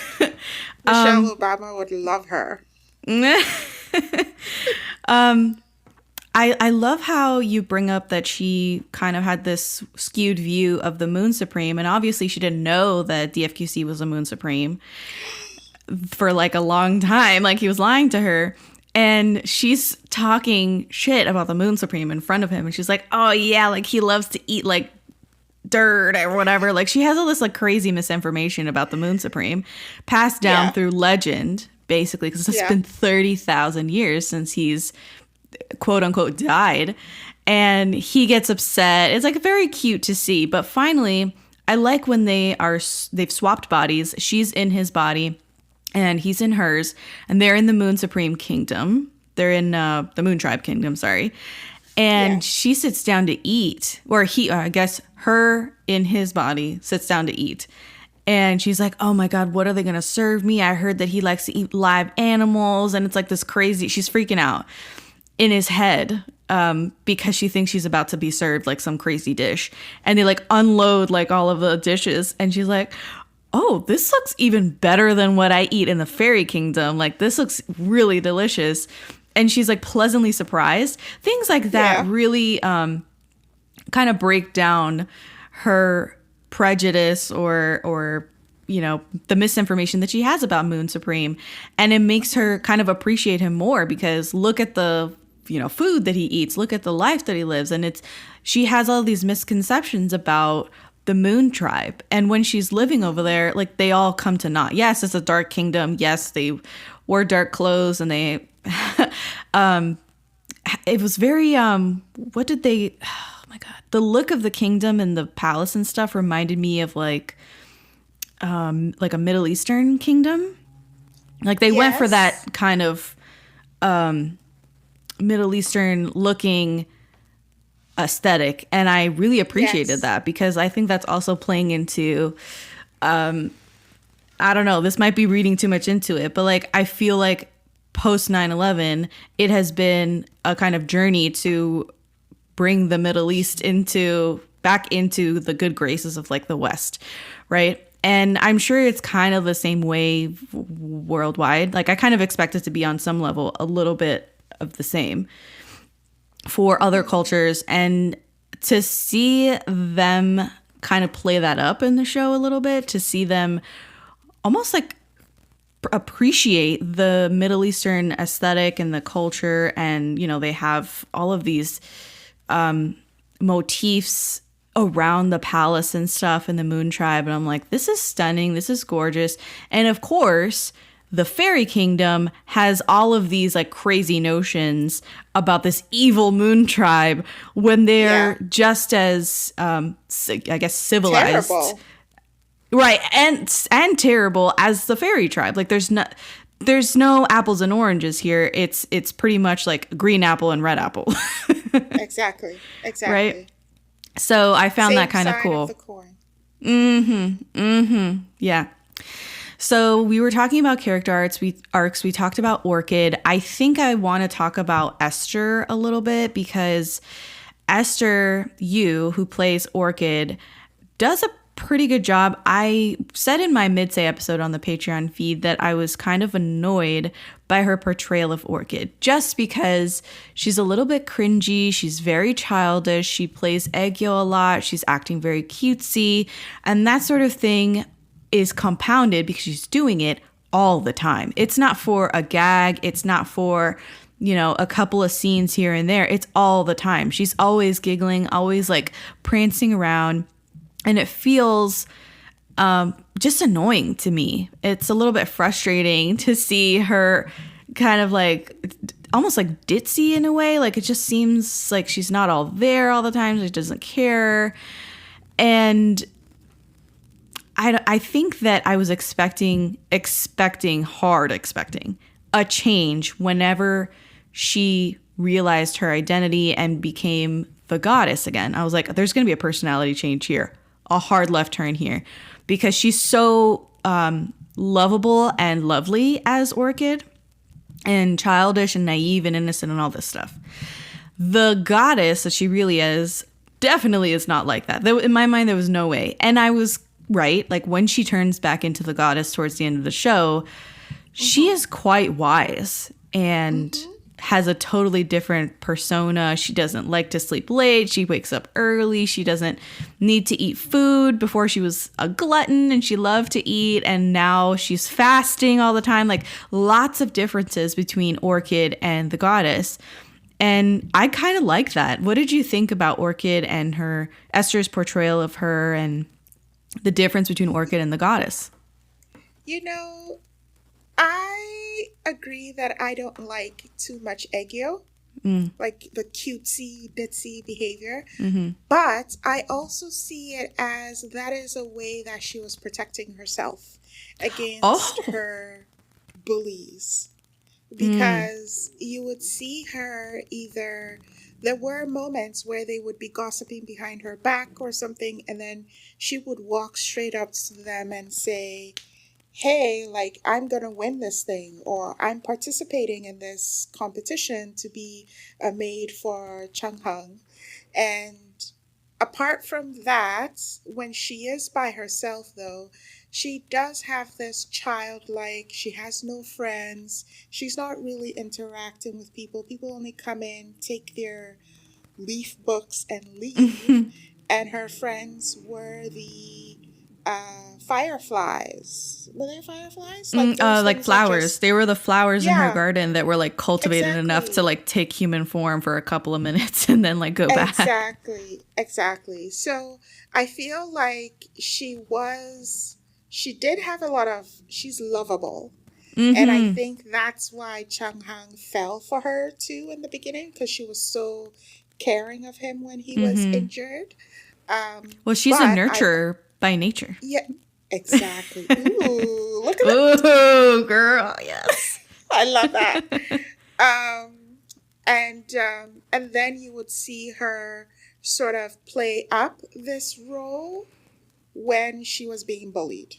Michelle Obama would love her. I love how you bring up that she kind of had this skewed view of the Moon Supreme. And obviously she didn't know that DFQC was a Moon Supreme for like a long time. Like he was lying to her. And she's talking shit about the Moon Supreme in front of him. And she's like, oh yeah, like he loves to eat like dirt or whatever. Like she has all this like crazy misinformation about the Moon Supreme passed down through legend, basically, because it's been 30,000 years since he's quote unquote died. And he gets upset. It's like very cute to see. But finally, I like when they've swapped bodies. She's in his body and he's in hers, and they're in the Moon Supreme Kingdom. They're in the Moon Tribe Kingdom, sorry. And she sits down to eat, or I guess her in his body sits down to eat. And she's like, oh my God, what are they going to serve me? I heard that he likes to eat live animals. And it's like this crazy, she's freaking out in his head because she thinks she's about to be served like some crazy dish. And they like unload like all of the dishes. And she's like, oh, this looks even better than what I eat in the fairy kingdom. Like this looks really delicious. And she's like pleasantly surprised. Things like that really kind of break down her prejudice or you know, the misinformation that she has about Moon Supreme. And it makes her kind of appreciate him more because look at the, you know, food that he eats. Look at the life that he lives. And she has all these misconceptions about the Moon Tribe. And when she's living over there, like they all come to naught. Yes, it's a dark kingdom. Yes, they wore dark clothes and they it was very what did they oh my God, the look of the kingdom and the palace and stuff reminded me of like a Middle Eastern kingdom. Like they went for that kind of Middle Eastern looking aesthetic, and I really appreciated that because I think that's also playing into I don't know, this might be reading too much into it, but like I feel like post 9/11 it has been a kind of journey to bring the Middle East back into the good graces of like the West, right? And I'm sure it's kind of the same way worldwide. Like I kind of expect it to be on some level a little bit of the same for other cultures, and to see them kind of play that up in the show a little bit, to see them almost like appreciate the Middle Eastern aesthetic and the culture. And, you know, they have all of these motifs around the palace and stuff in the Moon Tribe. And I'm like, this is stunning. This is gorgeous. And of course, the fairy kingdom has all of these like crazy notions about this evil Moon Tribe when they're just as, I guess, civilized. Terrible. Right. And terrible as the fairy tribe. Like there's no apples and oranges here. It's pretty much like green apple and red apple. Exactly. Right. So I found that kind of cool. Of the coin. Yeah. So we were talking about character arcs. We talked about Orchid. I think I want to talk about Esther a little bit because Esther Yu, who plays Orchid, does a pretty good job. I said in my Midsay episode on the Patreon feed that I was kind of annoyed by her portrayal of Orchid, just because she's a little bit cringy. She's very childish. She plays Aegyo a lot. She's acting very cutesy. And that sort of thing is compounded because she's doing it all the time. It's not for a gag. It's not for, you know, a couple of scenes here and there. It's all the time. She's always giggling, always like prancing around. And it feels just annoying to me. It's a little bit frustrating to see her kind of like almost like ditzy in a way. Like it just seems like she's not all there all the time. She doesn't care. And I think that I was expecting a change whenever she realized her identity and became the goddess again. I was like, there's going to be a personality change here, a hard left turn here, because she's so lovable and lovely as Orchid and childish and naive and innocent and all this stuff. The goddess that she really is definitely is not like that. In my mind, there was no way. And I was right. Like when she turns back into the goddess towards the end of the show, she is quite wise and has a totally different persona. She doesn't like to sleep late. She wakes up early. She doesn't need to eat food. Before she was a glutton and she loved to eat, and now she's fasting all the time. Like lots of differences between Orchid and the goddess. And I kind of like that. What did you think about Orchid and her Esther's portrayal of her and the difference between Orchid and the goddess? You know, I agree that I don't like too much Aegyo, like the cutesy, ditzy behavior. But I also see it as that is a way that she was protecting herself against her bullies. Because you would see her either, there were moments where they would be gossiping behind her back or something, and then she would walk straight up to them and say, hey, like, I'm going to win this thing, or I'm participating in this competition to be a maid for Changhang. And apart from that, when she is by herself, though, she does have this childlike, she has no friends, she's not really interacting with people. People only come in, take their leaf books and leave. And her friends were the fireflies. Were they fireflies? Like flowers. They were the flowers in her garden that were like cultivated enough to like take human form for a couple of minutes and then like go back. Exactly. So I feel like she did have she's lovable. And I think that's why Changhang fell for her too in the beginning, because she was so caring of him when he was injured. Well, she's a nurturer by nature. Yeah, exactly. Ooh, look at that. Ooh, girl, yes. I love that. And then you would see her sort of play up this role when she was being bullied.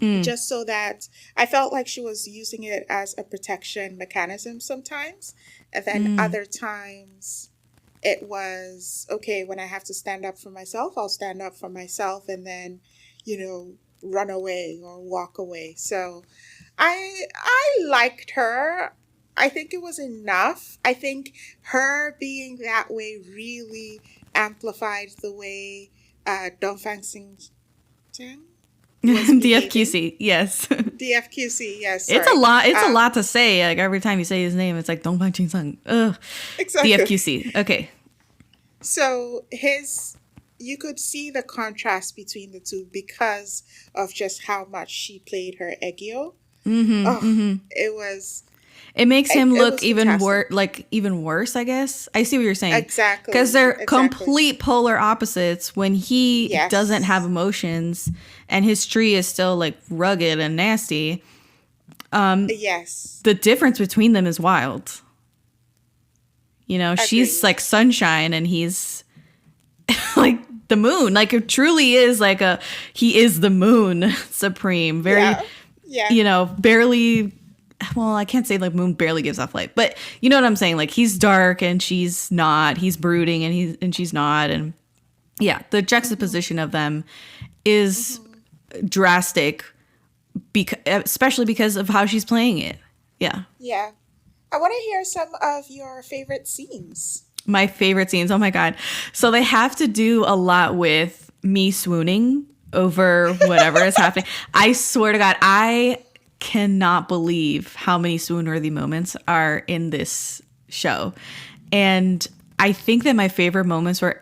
Just so that I felt like she was using it as a protection mechanism sometimes. And then other times it was, okay, when I have to stand up for myself, I'll stand up for myself and then, run away or walk away. So I liked her. I think it was enough. I think her being that way really amplified the way Dongfang Xing DFQC, yes. DFQC, yes. Sorry. It's a lot. It's a lot to say. Like every time you say his name, it's like Dongfang Xing. Ugh. Exactly. DFQC. Okay. So you could see the contrast between the two because of just how much she played her Aegyo. It was. It makes him look even worse, I guess. I see what you're saying. Exactly. Because they're complete polar opposites. When he doesn't have emotions and his tree is still like rugged and nasty. The difference between them is wild. She's like sunshine and he's like the moon. Like it truly is like he is the moon supreme. Very, barely. Well, I can't say like moon barely gives off light, but you know what I'm saying? Like he's dark and she's not. He's brooding and she's not. And Yeah, the juxtaposition of them is drastic, especially because of how she's playing it. Yeah. Yeah. I want to hear some of your favorite scenes. My favorite scenes. Oh my God. So they have to do a lot with me swooning over whatever is happening. I swear to God, I cannot believe how many swoon-worthy moments are in this show. And I think that my favorite moments were,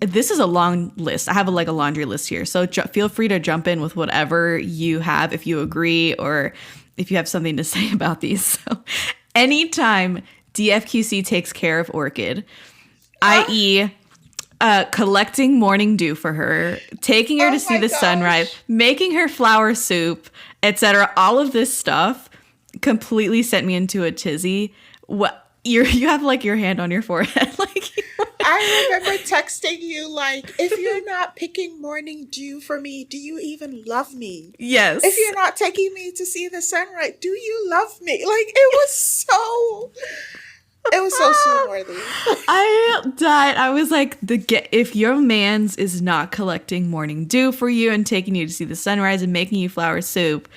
this is a long list. I have a laundry list here. So feel free to jump in with whatever you have, if you agree or if you have something to say about these. So anytime DFQC takes care of Orchid, i.e., collecting morning dew for her, taking her to see the sunrise, making her flower soup, etc. All of this stuff completely sent me into a tizzy. What you have like your hand on your forehead, like. I remember texting you like, if you're not picking morning dew for me, do you even love me? Yes. If you're not taking me to see the sunrise, do you love me? Like, it was so swoon-worthy. I died. I was like, if your man's is not collecting morning dew for you and taking you to see the sunrise and making you flower soup,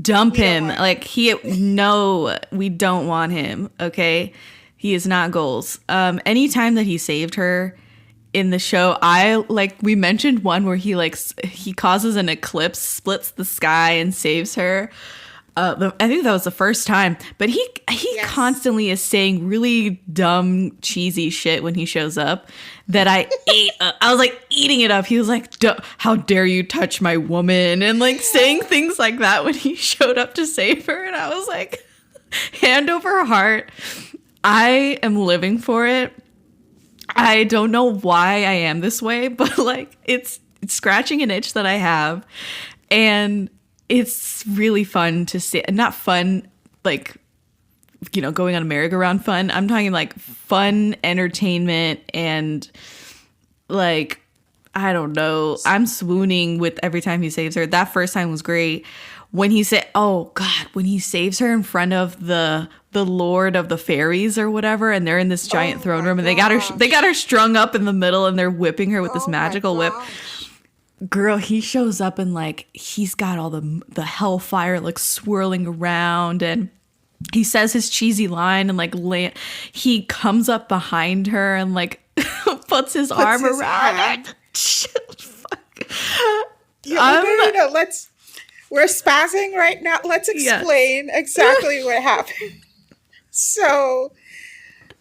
dump him. Like, no, we don't want him. Okay. He is not goals. Anytime that he saved her in the show, we mentioned one where he causes an eclipse, splits the sky and saves her. I think that was the first time, but he constantly is saying really dumb, cheesy shit when he shows up that I ate. I was like eating it up. He was like, "How dare you touch my woman?" and like saying things like that when he showed up to save her. And I was like, hand over heart, I am living for it. I don't know why I am this way, but like it's scratching an itch that I have, and it's really fun to see. Not fun, like, going on a merry-go-round fun. I'm talking like fun entertainment and like, I don't know. I'm swooning with every time he saves her. That first time was great. When he said, oh God, when he saves her in front of the Lord of the Fairies or whatever, and they're in this giant throne room, and they got her strung up in the middle, and they're whipping her with this magical whip. Girl, he shows up and like he's got all the hellfire like swirling around, and he says his cheesy line and like he comes up behind her and like puts his arm around her. Fuck. We're spazzing right now. Let's explain exactly what happened. So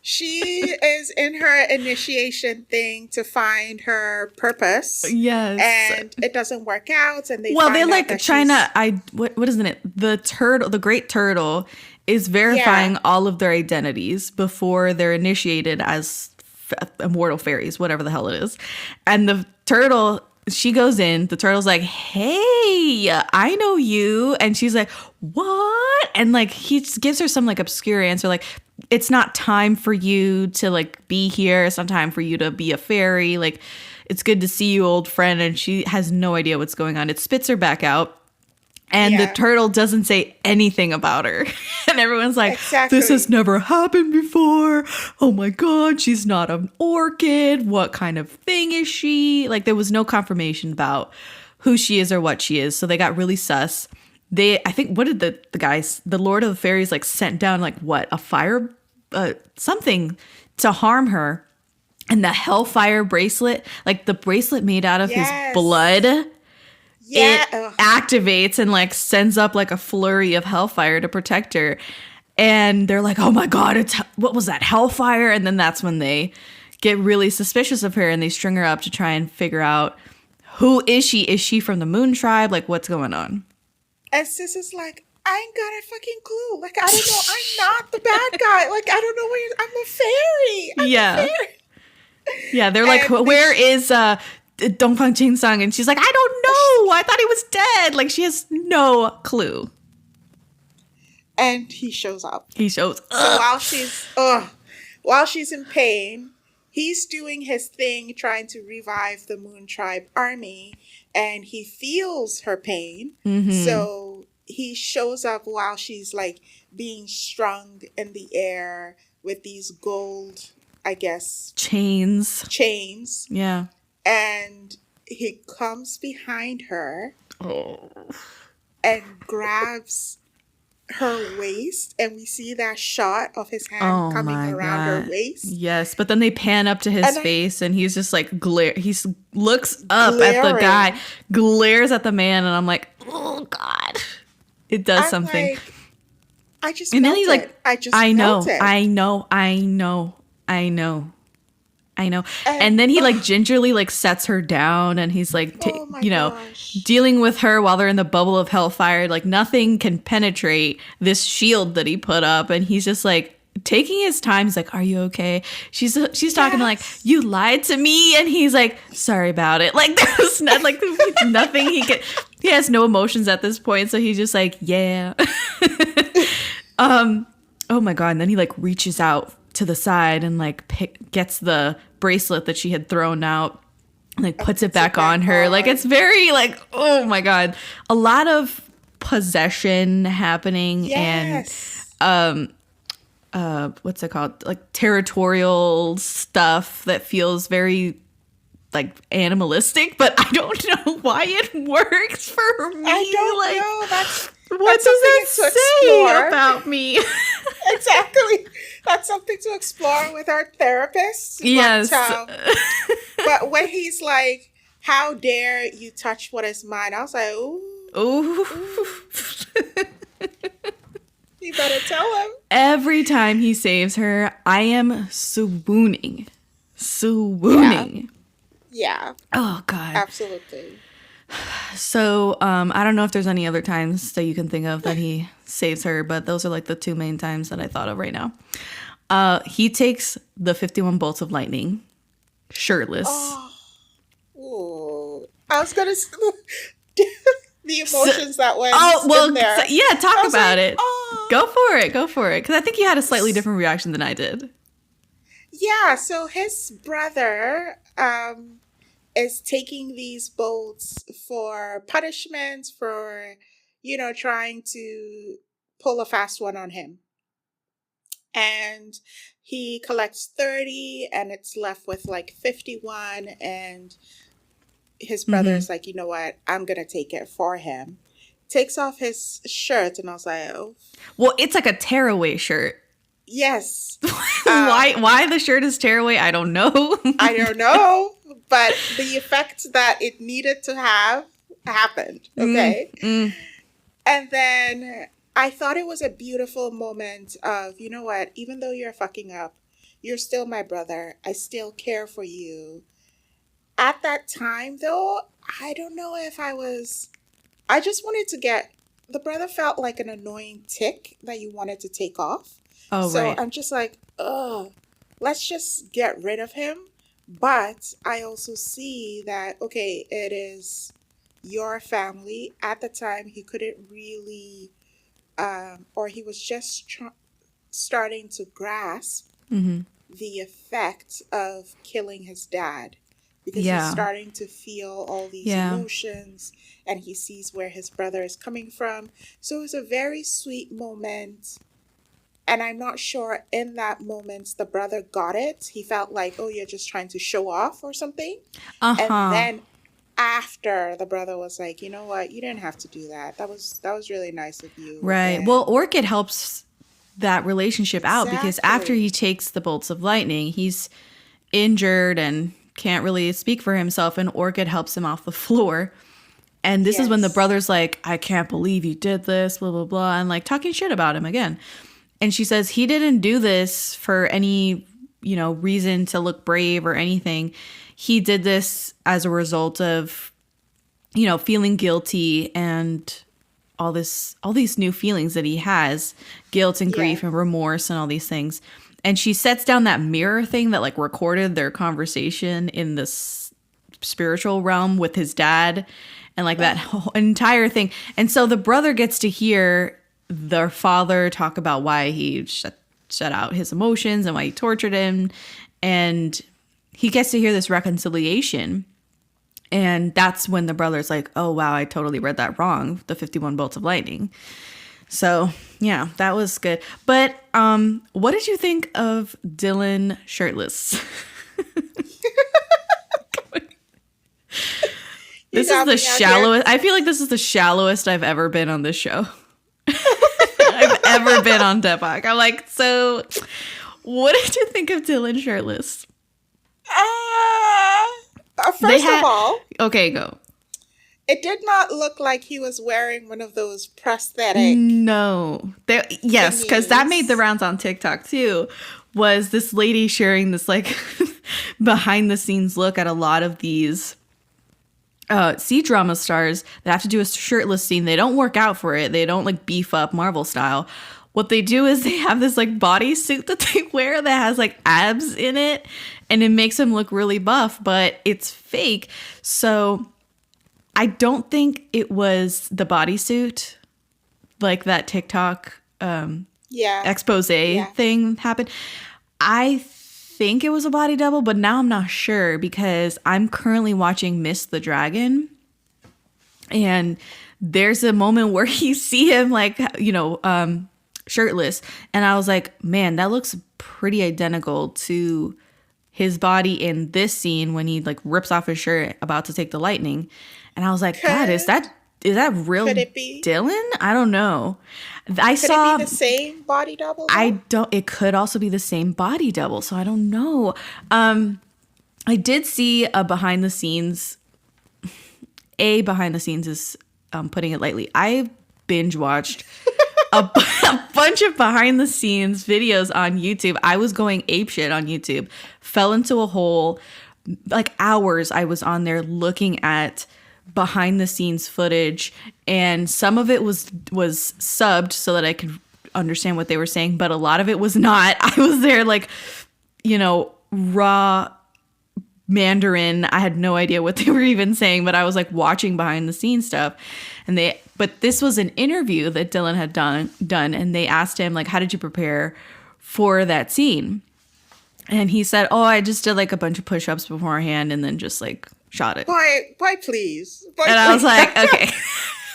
she is in her initiation thing to find her purpose. Yes. And it doesn't work out. And they're like trying to, what isn't it? The great turtle is verifying all of their identities before they're initiated as immortal fairies, whatever the hell it is. And the turtle, she goes in, the turtle's like, hey, I know you. And she's like, what? And like, he just gives her some like obscure answer. Like, it's not time for you to like be here. It's not time for you to be a fairy. Like, it's good to see you, old friend. And she has no idea what's going on. It spits her back out. And the turtle doesn't say anything about her. And everyone's like, this has never happened before. Oh my God, she's not an orchid. What kind of thing is she? Like, there was no confirmation about who she is or what she is. So they got really sus. I think, what did the Lord of the Fairies like sent down like what? A fire, something to harm her. And the hellfire bracelet, like the bracelet made out of his blood. Yeah. It activates and like sends up like a flurry of hellfire to protect her. And they're like, oh my God, what was that, hellfire? And then that's when they get really suspicious of her and they string her up to try and figure out, who is she? Is she from the Moon Tribe? Like, what's going on? And Sis is like, I ain't got a fucking clue. Like, I don't know. I'm not the bad guy. Like, I don't know where I'm a fairy. I'm a fairy. Yeah, they're like, where is Dongfang Jinsung? And she's like, I don't know. I thought he was dead. Like, she has no clue. And he shows up. So while she's in pain, he's doing his thing, trying to revive the Moon Tribe army, and he feels her pain. Mm-hmm. So he shows up while she's like being strung in the air with these gold, I guess, chains. Yeah. and he comes behind her Oh. and grabs her waist, and we see that shot of his hand coming around her waist. Yes, but then they pan up to his face, and he's just like looks up glaring at the guy, glares at the man, and I'm like, oh God, it does something. Like, I just and felt then he's it. like, I just I felt it. I know. And then he like gingerly like sets her down, and he's like, dealing with her while they're in the bubble of hellfire. Like nothing can penetrate this shield that he put up. And he's just like taking his time. He's like, are you okay? She's talking like, you lied to me. And he's like, sorry about it. Like there's nothing he has no emotions at this point. So he's just like, yeah. Oh my God. And then he like reaches out to the side and like gets the bracelet that she had thrown out and like puts it back on her. Like it's very like, oh my God, a lot of possession happening. Yes. And what's it called, like territorial stuff that feels very like animalistic, but I don't know why it works for me. I don't like, know. That's what does that say about me? Exactly. That's something to explore with our therapist. Yes. But when he's like, how dare you touch what is mine? I was like, ooh. You better tell him. Every time he saves her, I am swooning. Yeah. Oh, God. Absolutely. So, I don't know if there's any other times that you can think of that he saves her, but those are like the two main times that I thought of right now. He takes the 51 bolts of lightning shirtless. Oh, I was going to the emotions that went in there. Talk about it. Oh. Go for it. Because I think you had a slightly different reaction than I did. Yeah, so his brother is taking these bolts for punishment for, trying to pull a fast one on him. And he collects 30 and it's left with like 51. And his brother's like, you know what? I'm going to take it for him. Takes off his shirt and I was like, oh. Well, it's like a tearaway shirt. Yes. Why the shirt is tearaway? I don't know. I don't know. But the effect that it needed to have happened. Okay. And then I thought it was a beautiful moment of, you know what, even though you're fucking up, you're still my brother. I still care for you. At that time, though, I don't know if I just wanted to the brother felt like an annoying tick that you wanted to take off. Oh, so right. I'm just like, let's just get rid of him. But I also see that, okay, it is your family. At the time, he couldn't really, or he was just starting to grasp the effect of killing his dad. Because he's starting to feel all these emotions and he sees where his brother is coming from. So it was a very sweet moment. And I'm not sure in that moment the brother got it. He felt like, oh, you're just trying to show off or something. And then after, the brother was like, you know what? You didn't have to do that. That was really nice of you. Right. And well, Orchid helps that relationship out because after he takes the bolts of lightning, he's injured and can't really speak for himself, and Orchid helps him off the floor. And this is when the brother's like, I can't believe you did this, blah, blah, blah, and like talking shit about him again. And she says he didn't do this for any, reason to look brave or anything. He did this as a result of, feeling guilty and all these new feelings that he has, guilt and grief and remorse and all these things. And she sets down that mirror thing that like recorded their conversation in this spiritual realm with his dad and like that whole entire thing. And so the brother gets to hear their father talk about why he shut out his emotions and why he tortured him. And he gets to hear this reconciliation. And that's when the brother's like, oh, wow, I totally read that wrong. The 51 bolts of lightning. So, yeah, that was good. But what did you think of Dylan shirtless? This is the shallowest. I feel like this is the shallowest I've ever been on this show. I've ever been on Daebak. I'm like, so what did you think of Dylan shirtless? First of all, okay, go. It did not look like he was wearing one of those prosthetic. No. Yes, because that made the rounds on TikTok too. Was this lady sharing this like behind the scenes look at a lot of these C-drama stars that have to do a shirtless scene. They don't work out for it. They don't like beef up Marvel style. What they do is they have this like bodysuit that they wear that has like abs in it, and it makes them look really buff, but it's fake. So I don't think it was the bodysuit, like that TikTok expose thing happened. I think it was a body double, but now I'm not sure because I'm currently watching Miss the Dragon, and there's a moment where you see him like, shirtless, and I was like, man, that looks pretty identical to his body in this scene when he like rips off his shirt about to take the lightning. And I was like, God, is that real Dylan? I don't know. Could it be the same body double? It could also be the same body double. So I don't know. I did see a behind the scenes. Behind the scenes is putting it lightly. I binge watched a bunch of behind the scenes videos on YouTube. I was going apeshit on YouTube. Fell into a hole. Like hours I was on there looking at behind the scenes footage, and some of it was subbed so that I could understand what they were saying, but a lot of it was not. I was there like, raw Mandarin. I had no idea what they were even saying, but I was like watching behind the scenes stuff. But this was an interview that Dylan had done, and they asked him like, how did you prepare for that scene? And he said, oh, I just did like a bunch of push-ups beforehand and then just like shot it. Why please? And I was like, okay.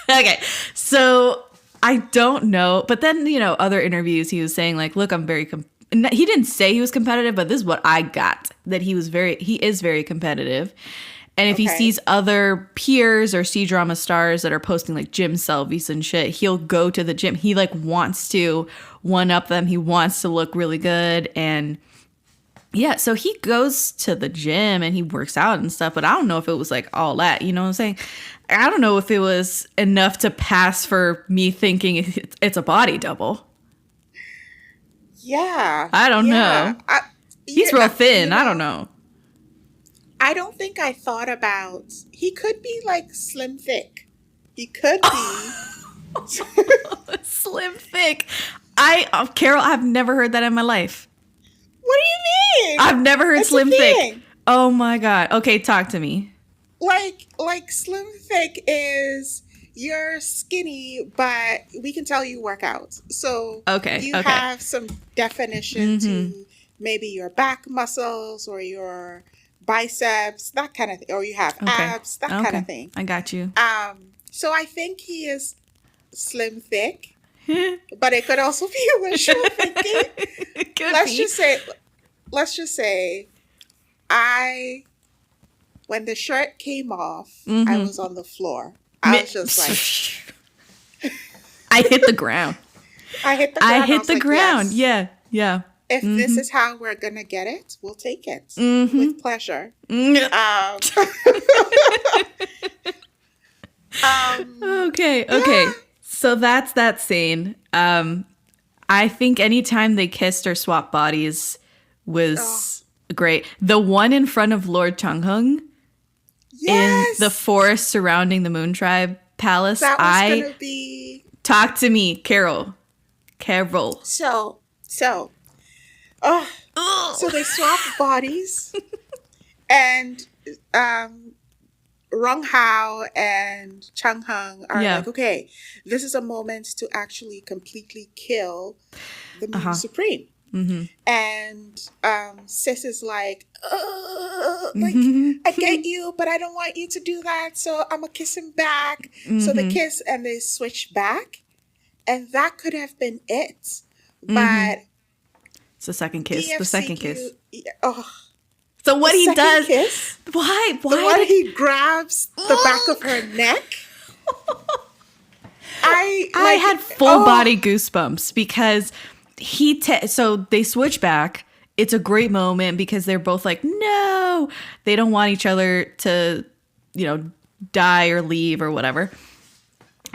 Okay. So I don't know. But then, other interviews, he was saying like, look, I'm very, he didn't say he was competitive, but this is what I got, that he is very competitive. And if he sees other peers or C-drama stars that are posting like gym selfies and shit, he'll go to the gym. He like wants to one-up them. He wants to look really good. And yeah, so he goes to the gym and he works out and stuff, but I don't know if it was like all that, you know what I'm saying? I don't know if it was enough to pass for me thinking it's a body double. Yeah. I don't know. He's real thin. I don't know. I don't think I thought about, he could be like slim thick. He could be. Slim thick. Carol, I've never heard that in my life. What do you mean? I've never heard slim thick. Oh my God. Okay, talk to me. Like slim thick is you're skinny, but we can tell you work out. So you have some definition to maybe your back muscles or your biceps, that kind of thing, or you have abs, that kind of thing. I got you. So I think he is slim thick. But it could also be wishful thinking. Let's just say, when the shirt came off, I was on the floor. I was just like, I hit the ground. I hit the ground. Yes. Yeah. If this is how we're gonna get it, we'll take it with pleasure. Okay. Yeah. So that's that scene. I think anytime they kissed or swapped bodies was great. The one in front of Lord Changhung in the forest surrounding the Moon Tribe Palace. That was gonna be. Talk to me, Carol. So they swapped bodies, and Rong Hao and Chang Hung are like, okay, this is a moment to actually completely kill the Moon Supreme. And Sis is like, I get you, but I don't want you to do that, so I'm gonna kiss him back. So they kiss and they switch back, and that could have been it, but it's the second kiss. DFCQ, The second kiss. So what The he second does, kiss? why The one he grabs the back of her neck. I had full body goosebumps because so they switch back. It's a great moment because they're both like, no, they don't want each other to, die or leave or whatever.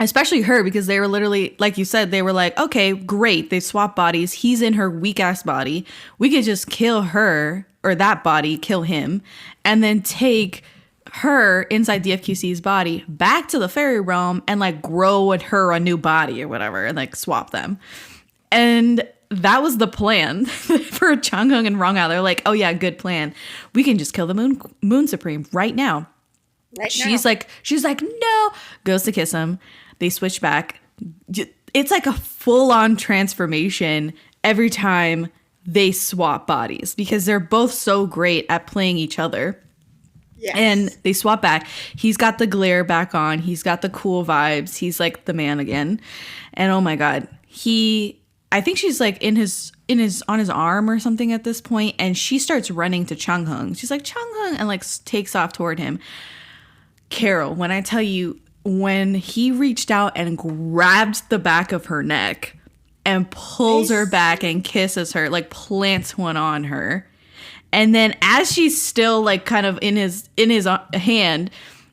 Especially her, because they were literally, like you said, they were like, okay, great. They swap bodies. He's in her weak ass body. We could just kill her, or that body, kill him, and then take her inside DFQC's body back to the fairy realm and like grow with her a new body or whatever and like swap them. And that was the plan for Chunghung and Rongao. They're like, oh yeah, good plan. We can just kill the Moon Supreme right now. She's like, no, goes to kiss him. They switch back. It's like a full-on transformation every time they swap bodies because they're both so great at playing each other. Yes. And they swap back. He's got the glare back on. He's got the cool vibes. He's like the man again. And oh my God, I think she's like on his arm or something at this point, and she starts running to Chunghung. She's like, Chunghung, and like takes off toward him. Carol, when I tell you, when he reached out and grabbed the back of her neck and pulls her back and kisses her, like plants one on her. And then as she's still like kind of in his hand,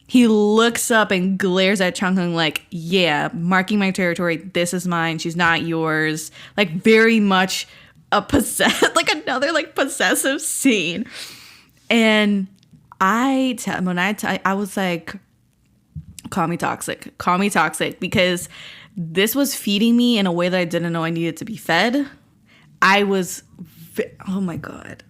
he looks up and glares at Chunghung like, yeah, marking my territory. This is mine. She's not yours. Like very much like another like possessive scene. And I was like, call me toxic, because this was feeding me in a way that I didn't know I needed to be fed. Oh my God.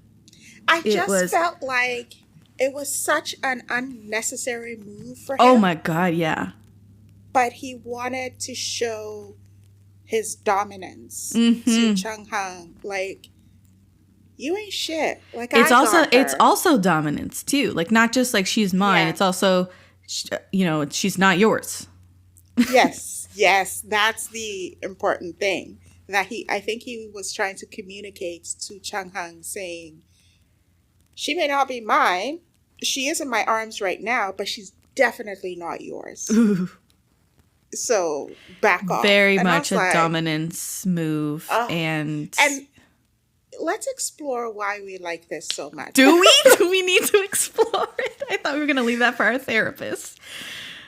I just felt like it was such an unnecessary move for him. Oh my God, yeah. But he wanted to show his dominance to Chunghung. Like, you ain't shit. Like, it's also dominance too. Like, not just like she's mine. Yeah. It's also, she's not yours. Yes, that's the important thing that I think he was trying to communicate to Chunghung, saying, she may not be mine. She is in my arms right now, but she's definitely not yours. Ooh. So back off. Very much a dominance move, and let's explore why we like this so much. Do we? Do we need to explore it? I thought we were going to leave that for our therapist.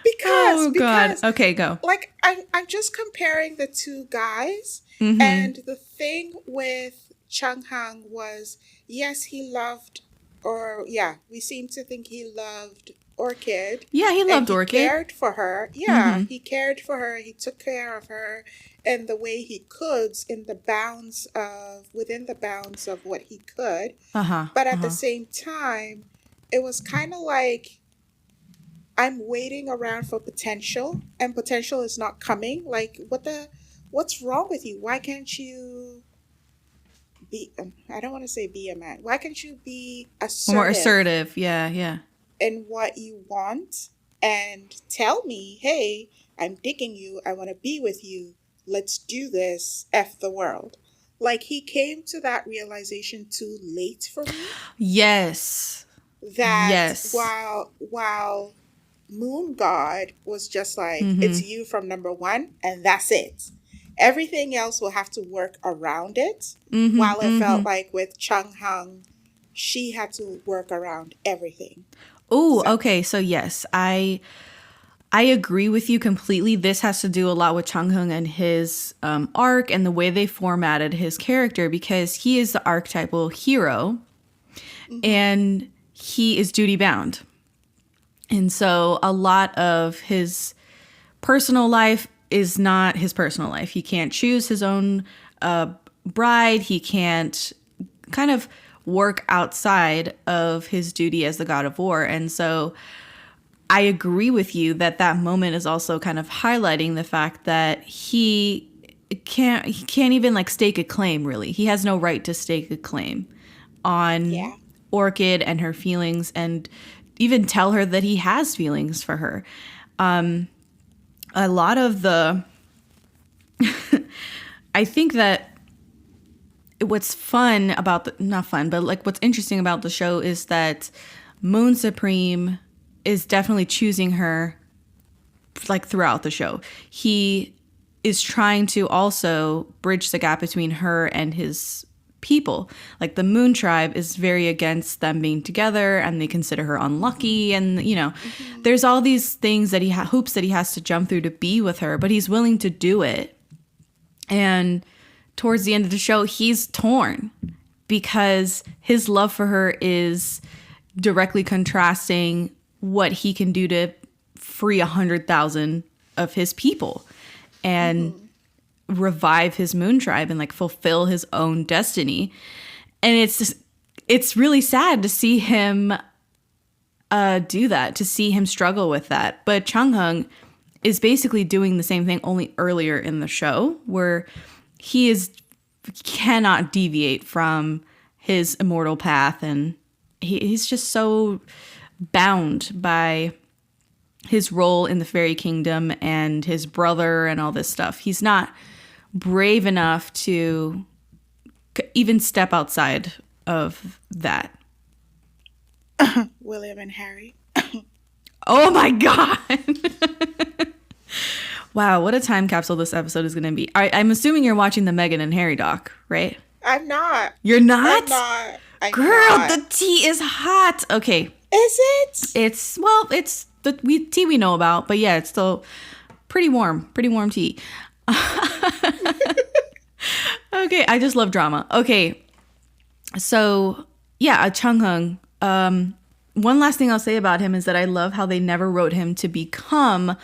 Because God. Okay, go. Like, I'm just comparing the two guys. Mm-hmm. And the thing with Chunghung was, yes, we seem to think he loved Orchid. Yeah, he loved Orchid. He cared for her. Yeah, he cared for her. He took care of her in the way he could, within the bounds of what he could. But at the same time, it was kind of like, I'm waiting around for potential, and potential is not coming. Like, what's wrong with you? Why can't you be, I don't want to say be a man. Why can't you be assertive? More assertive, yeah. In what you want, and tell me, hey, I'm digging you. I want to be with you. Let's do this. F the world. Like, he came to that realization too late for me. Yes. While Moon God was just like, it's you from number one, and that's it. Everything else will have to work around it. While it felt like with Chunghung, she had to work around everything. Oh, okay. So yes, I agree with you completely. This has to do a lot with Chunghung and his arc and the way they formatted his character, because he is the archetypal hero and he is duty bound. And so a lot of his personal life is not his personal life. He can't choose his own bride. He can't kind of work outside of his duty as the god of war. And so I agree with you that moment is also kind of highlighting the fact that he can't even like stake a claim, really. He has no right to stake a claim on Orchid and her feelings, and even tell her that he has feelings for her. A lot of the I think that what's fun about not fun, but like what's interesting about the show is that Moon Supreme is definitely choosing her like throughout the show. He is trying to also bridge the gap between her and his people. Like the Moon Tribe is very against them being together, and they consider her unlucky, and you know, there's all these things that hoops that he has to jump through to be with her, but he's willing to do it. And towards the end of the show, he's torn because his love for her is directly contrasting what he can do to free 100,000 of his people and revive his Moon Tribe and like fulfill his own destiny. And it's really sad to see him do that, to see him struggle with that. But Chung-hung is basically doing the same thing, only earlier in the show, where he cannot deviate from his immortal path, and he's just so bound by his role in the fairy kingdom and his brother and all this stuff. He's not brave enough to even step outside of that. William and Harry. Oh my God. Wow, what a time capsule this episode is going to be. I'm assuming you're watching the Meghan and Harry doc, right? I'm not. You're not? I'm not. Girl, the tea is hot. Okay. Is it? It's the tea we know about, but yeah, it's still pretty warm tea. Okay, I just love drama. Okay, so yeah, Chung-hung. One last thing I'll say about him is that I love how they never wrote him to become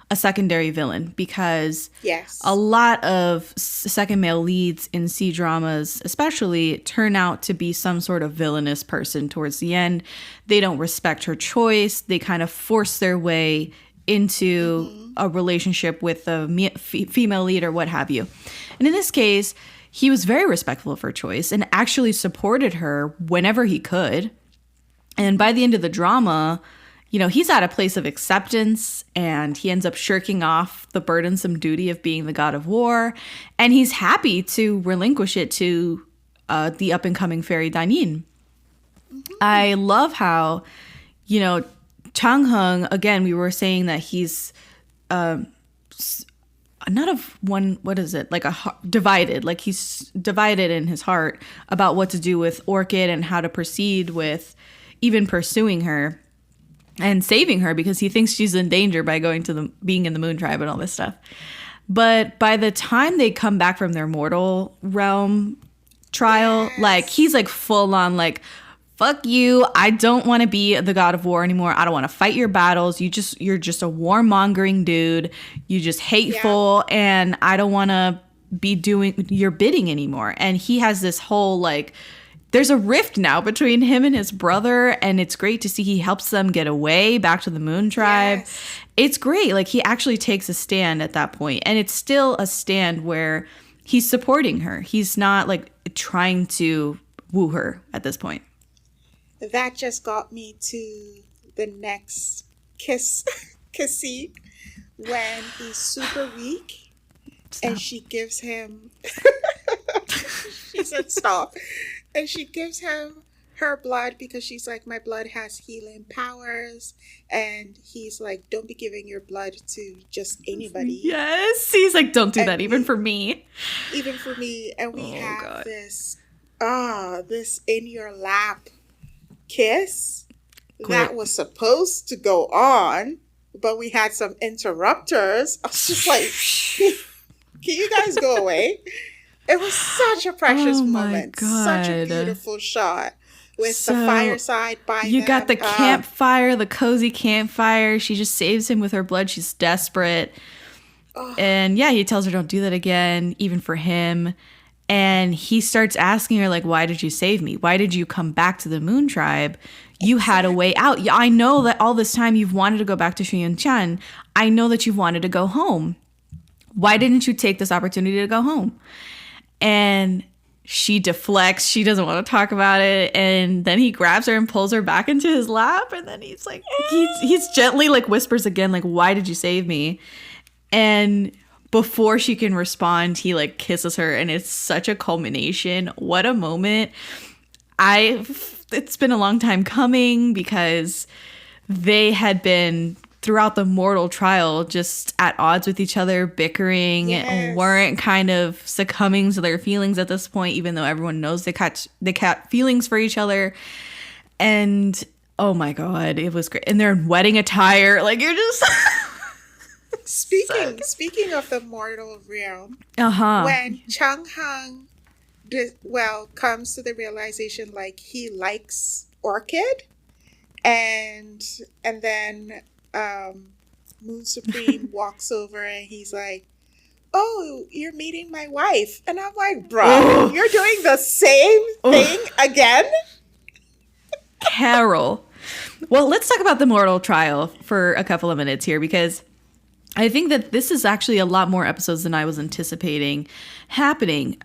a secondary villain, because yes, a lot of second male leads in C-dramas especially turn out to be some sort of villainous person towards the end. They don't respect her choice. They kind of force their way into a relationship with a female lead or what have you. And in this case, he was very respectful of her choice and actually supported her whenever he could. And by the end of the drama, you know, he's at a place of acceptance, and he ends up shirking off the burdensome duty of being the god of war. And he's happy to relinquish it to the up-and-coming fairy Dainin. I love how, you know, Chung-hung, again, we were saying that he's not of one, what is it? Like divided. Like he's divided in his heart about what to do with Orchid and how to proceed with even pursuing her and saving her, because he thinks she's in danger by going to being in the Moon Tribe and all this stuff. But by the time they come back from their mortal realm trial, yes, like he's like full on like, fuck you, I don't want to be the god of war anymore. I don't want to fight your battles. You're just a warmongering dude. You just hateful, yeah, and I don't want to be doing your bidding anymore. And he has this whole like, there's a rift now between him and his brother, and it's great to see he helps them get away back to the Moon Tribe. Yes. It's great. Like he actually takes a stand at that point, and it's still a stand where he's supporting her. He's not like trying to woo her at this point. That just got me to the next kissy when he's super weak. Stop. And she gives him she said stop. And she gives him her blood because she's like, my blood has healing powers. And he's like, don't be giving your blood to just anybody. Yes. He's like, don't do that even for me. Even for me. And we have this in your lap kiss that was supposed to go on, but we had some interrupters. I was just like, can you guys go away? It was such a precious moment. God. Such a beautiful shot with the fireside by them. You got the campfire, the cozy campfire. She just saves him with her blood. She's desperate. Oh. And yeah, he tells her don't do that again, even for him. And he starts asking her, like, why did you save me? Why did you come back to the Moon Tribe? You had a way out. Yeah, I know that all this time you've wanted to go back to Shuyunchan. I know that you've wanted to go home. Why didn't you take this opportunity to go home? And she deflects. She doesn't want to talk about it. And then he grabs her and pulls her back into his lap. And then he's like, he's gently like whispers again, like, why did you save me? And before she can respond, he like kisses her, and it's such a culmination. What a moment. It's been a long time coming because they had been throughout the mortal trial just at odds with each other, bickering, weren't kind of succumbing to their feelings at this point, even though everyone knows they got feelings for each other. And oh my God, it was great. And they're in wedding attire. Like, you're just Speaking of the mortal realm, when Chung Hung comes to the realization like he likes Orchid, and then Moon Supreme walks over and he's like, "Oh, you're meeting my wife," and I'm like, "Bro, you're doing the same thing again." Carol. Well, let's talk about the mortal trial for a couple of minutes here, because I think that this is actually a lot more episodes than I was anticipating happening.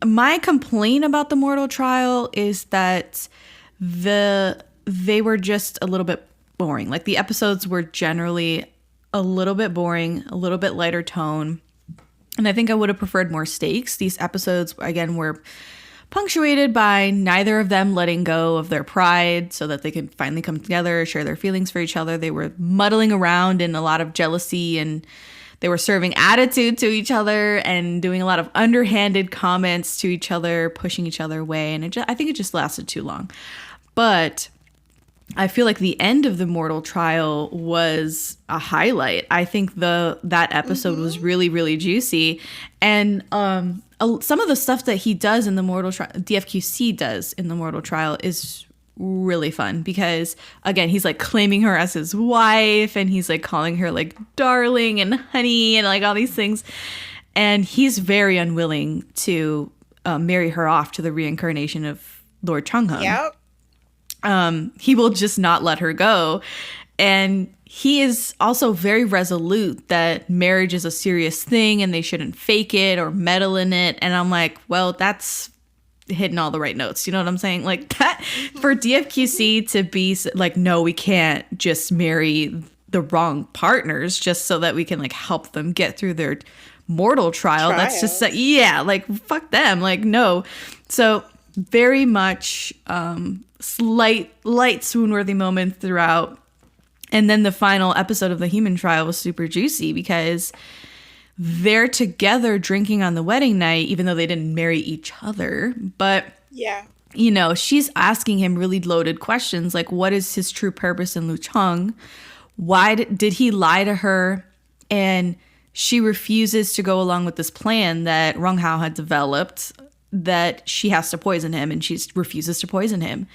My complaint about the mortal trial is that they were just a little bit boring. Like, the episodes were generally a little bit boring, a little bit lighter tone. And I think I would have preferred more stakes. These episodes, again, were punctuated by neither of them letting go of their pride so that they can finally come together, share their feelings for each other. They were muddling around in a lot of jealousy, and they were serving attitude to each other and doing a lot of underhanded comments to each other, pushing each other away. And I think it just lasted too long. But I feel like the end of the mortal trial was a highlight. I think that episode was really, really juicy. And some of the stuff that he does in the mortal trial, DFQC does in the mortal trial, is really fun because, again, he's like claiming her as his wife, and he's like calling her like darling and honey and like all these things. And he's very unwilling to marry her off to the reincarnation of Lord Chung Hung. Yep. He will just not let her go. And he is also very resolute that marriage is a serious thing and they shouldn't fake it or meddle in it. And I'm like, well, that's hitting all the right notes. You know what I'm saying? Like, that for DFQC to be like, no, we can't just marry the wrong partners just so that we can like help them get through their mortal trial. That's just like, yeah, like fuck them. Like, no. So very much light swoon-worthy moments throughout. And then the final episode of the human trial was super juicy because they're together drinking on the wedding night, even though they didn't marry each other. But, yeah, you know, she's asking him really loaded questions like, what is his true purpose in Lucheng? Why did he lie to her? And she refuses to go along with this plan that Rong Hao had developed, that she has to poison him, and she refuses to poison him.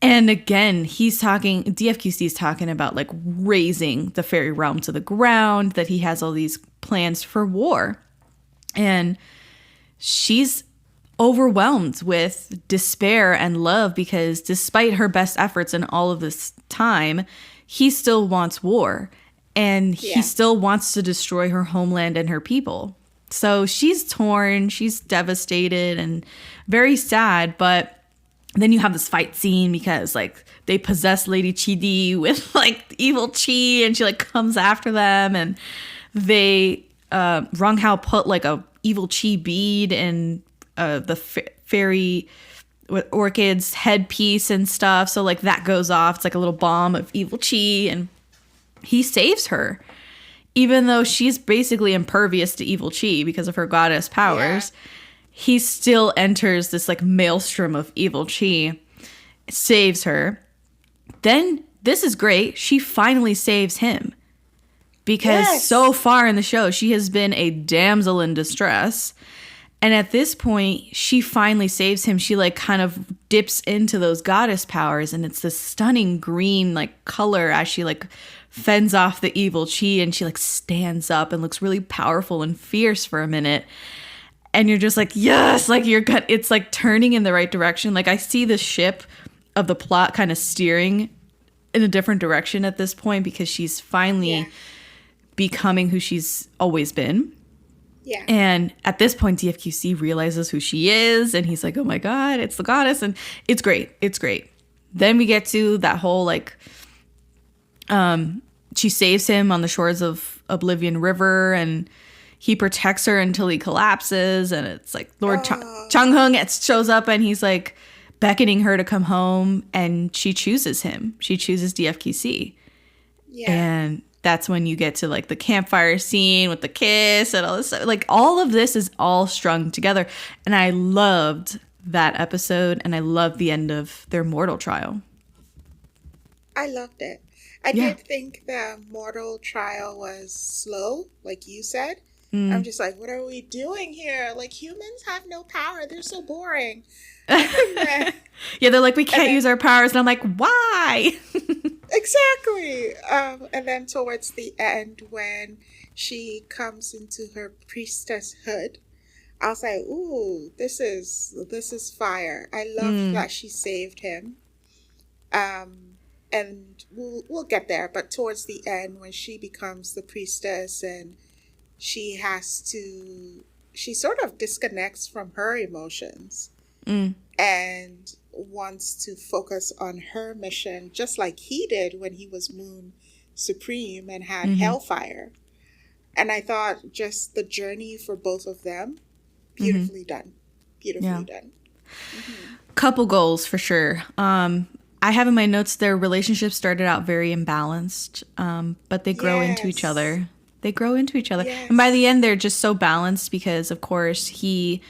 And again, DFQC is talking about like razing the fairy realm to the ground, that he has all these plans for war. And she's overwhelmed with despair and love because despite her best efforts in all of this time, he still wants war. And he still wants to destroy her homeland and her people. So she's torn, she's devastated and very sad, but then you have this fight scene because like they possess Lady Chi-Di with like evil chi, and she like comes after them, and they Rong Hao put like a evil chi bead in the fairy with Orchid's headpiece and stuff. So like that goes off. It's like a little bomb of evil chi, and he saves her. Even though she's basically impervious to evil chi because of her goddess powers, he still enters this like maelstrom of evil chi, saves her. Then, this is great, she finally saves him. Because so far in the show, she has been a damsel in distress. And at this point, she finally saves him. She like kind of dips into those goddess powers, and it's this stunning green like color as she like fends off the evil chi, and she like stands up and looks really powerful and fierce for a minute. And you're just like, yes, like it's like turning in the right direction. Like I see the ship of the plot kind of steering in a different direction at this point because she's finally becoming who she's always been. Yeah. And at this point, DFQC realizes who she is, and he's like, oh my God, it's the goddess. And it's great. It's great. Then we get to that whole like she saves him on the shores of Oblivion River, and he protects her until he collapses. And it's like Lord Chang-hung shows up, and he's like beckoning her to come home, and she chooses him. She chooses DFQC. Yeah. And that's when you get to like the campfire scene with the kiss and all this stuff. Like all of this is all strung together. And I loved that episode, and I loved the end of their mortal trial. I loved it. I did think the mortal trial was slow, like you said. I'm just like, what are we doing here? Like, humans have no power. They're so boring. Yeah, they're like, we can't use our powers. And I'm like, why? Exactly. And then towards the end, when she comes into her priestesshood, I was like, ooh, this is fire. I love that she saved him. And we'll get there. But towards the end, when she becomes the priestess and she sort of disconnects from her emotions and wants to focus on her mission, just like he did when he was Moon Supreme and had Hellfire. And I thought just the journey for both of them, beautifully done. Beautifully done. Couple goals for sure. I have in my notes their relationship started out very imbalanced, but they grow into each other. They grow into each other. Yes. And by the end, they're just so balanced because, of course, he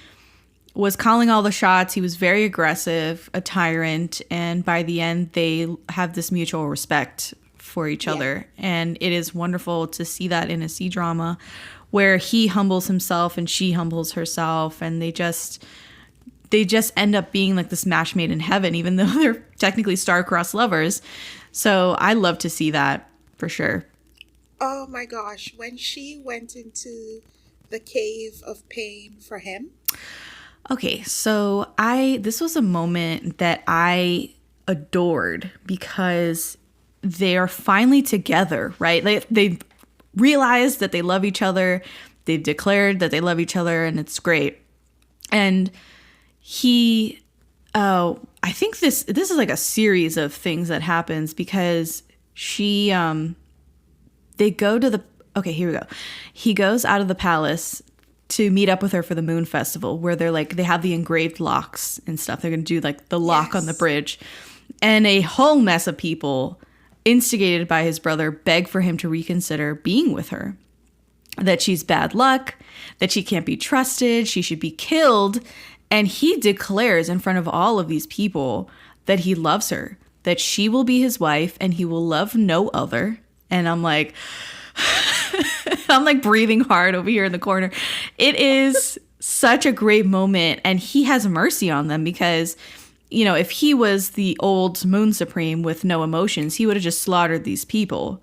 was calling all the shots. He was very aggressive, a tyrant. And by the end, they have this mutual respect for each other. And it is wonderful to see that in a C-drama where he humbles himself and she humbles herself. And they just end up being like this match made in heaven, even though they're technically star-crossed lovers. So I love to see that for sure. Oh my gosh. When she went into the cave of pain for him. Okay, so this was a moment that I adored because they are finally together, right? They realized that they love each other. They've declared that they love each other, and it's great. And I think this is like a series of things that happens because they go to here we go. He goes out of the palace to meet up with her for the Moon Festival, where they have the engraved locks and stuff. They're going to do like the lock on the bridge. And a whole mess of people, instigated by his brother, beg for him to reconsider being with her. That she's bad luck, that she can't be trusted, she should be killed. And he declares in front of all of these people that he loves her, that she will be his wife and he will love no other. And I'm like, I'm like breathing hard over here in the corner. It is such a great moment. And he has mercy on them because, you know, if he was the old Moon Supreme with no emotions, he would have just slaughtered these people.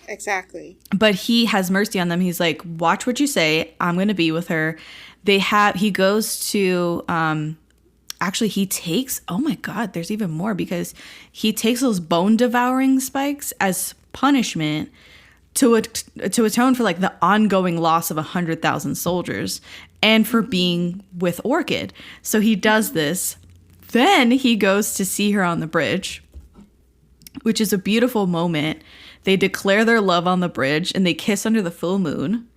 Exactly. But he has mercy on them. He's like, watch what you say. I'm going to be with her. He goes to, actually he takes, oh my God, there's even more because he takes those bone devouring spikes as punishment to atone for like the ongoing loss of 100,000 soldiers and for being with Orchid. So he does this. Then he goes to see her on the bridge, which is a beautiful moment. They declare their love on the bridge and they kiss under the full moon.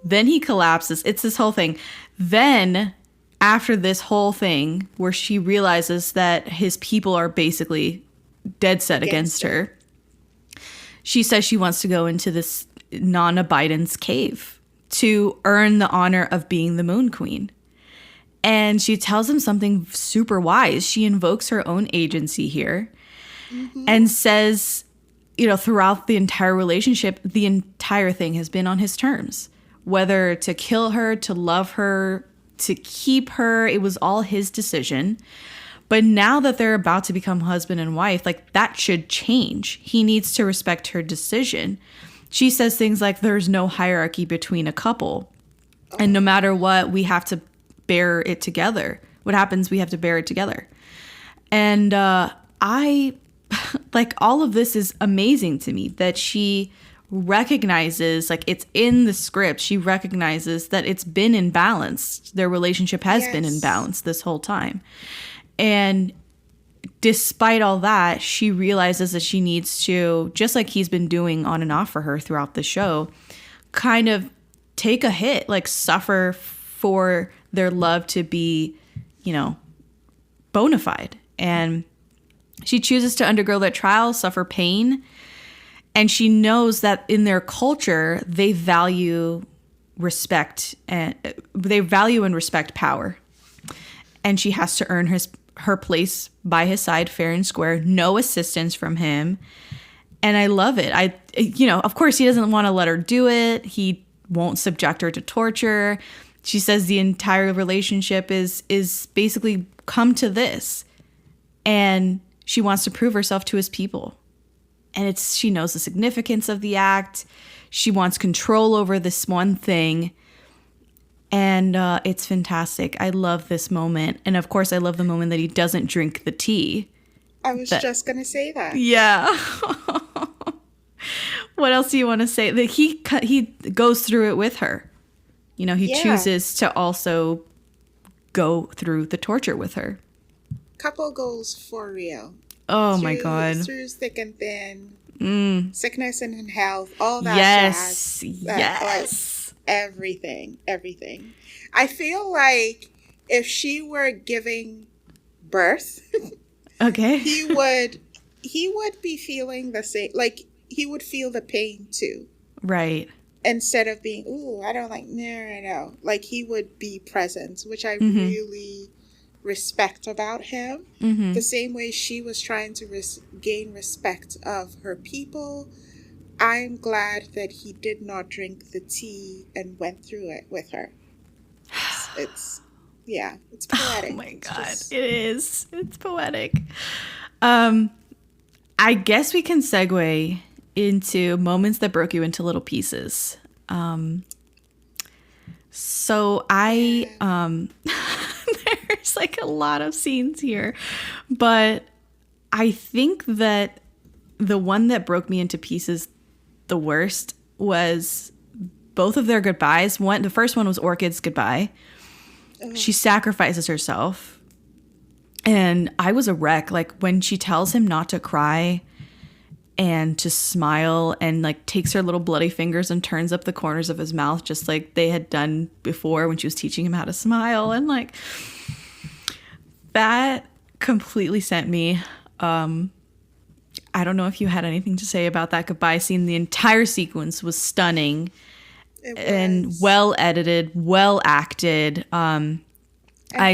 Then he collapses. It's this whole thing. Then after this whole thing where she realizes that his people are basically dead set against her, she says she wants to go into this non-abidance cave to earn the honor of being the Moon Queen. And she tells him something super wise. She invokes her own agency here and says, you know, throughout the entire relationship, the entire thing has been on his terms. Whether to kill her, to love her, to keep her, it was all his decision. But now that they're about to become husband and wife, like that should change. He needs to respect her decision. She says things like there's no hierarchy between a couple. And no matter what, we have to bear it together. What happens, we have to bear it together. And like all of this is amazing to me that she recognizes, like it's in the script, she recognizes that it's been imbalanced. Their relationship has been imbalanced this whole time. And despite all that, she realizes that she needs to, just like he's been doing on and off for her throughout the show, kind of take a hit, like suffer for their love to be, you know, bona fide. And she chooses to undergo that trial, suffer pain. And she knows that in their culture, they value respect, and they value and respect power. And she has to earn her place by his side, fair and square, no assistance from him. And I love it. Of course, he doesn't want to let her do it. He won't subject her to torture. She says the entire relationship is basically come to this. And she wants to prove herself to his people. And she knows the significance of the act. She wants control over this one thing. And it's fantastic. I love this moment. And of course, I love the moment that he doesn't drink the tea. I was just going to say that. Yeah. What else do you want to say? That he goes through it with her. You know, he chooses to also go through the torture with her. Couple goals for real. Oh my God. Through thick and thin, sickness and health, all that jazz. Yes. Everything. I feel like if she were giving birth, okay, he would be feeling the same, like he would feel the pain too. Right. Instead of being, ooh, I don't like, no. Like he would be present, which I really respect about him. The same way she was trying to gain respect of her people. I'm glad that he did not drink the tea and went through it with her. It's poetic. Oh my God, it is. It's poetic. I guess we can segue into moments that broke you into little pieces. So there's like a lot of scenes here, but I think that the one that broke me into pieces the worst was both of their goodbyes. The first one was Orchid's goodbye. She sacrifices herself, and I was a wreck. Like when she tells him not to cry and to smile, and like takes her little bloody fingers and turns up the corners of his mouth, just like they had done before when she was teaching him how to smile. And like that completely sent me. I don't know if you had anything to say about that goodbye scene. The entire sequence was stunning and well edited, well acted. I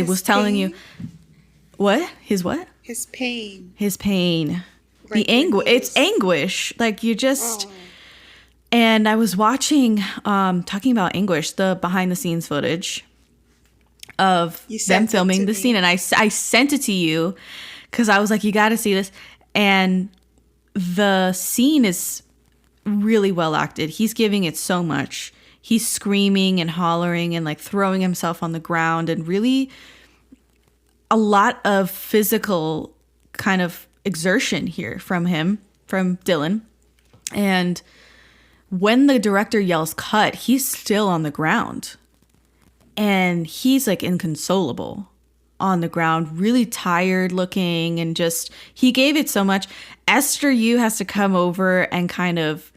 was telling you, what? His what? His pain. Like the anguish. It's anguish. Like you just. Oh. And I was watching, talking about anguish, the behind the scenes footage of them filming the scene, and I sent it to you because I was like, you got to see this. And the scene is really well acted. He's giving it so much. He's screaming and hollering and like throwing himself on the ground, and really a lot of physical kind of exertion here from Dylan. And when the director yells cut, he's still on the ground, and he's like inconsolable on the ground, really tired looking, and just he gave it so much. Esther Yu has to come over and kind of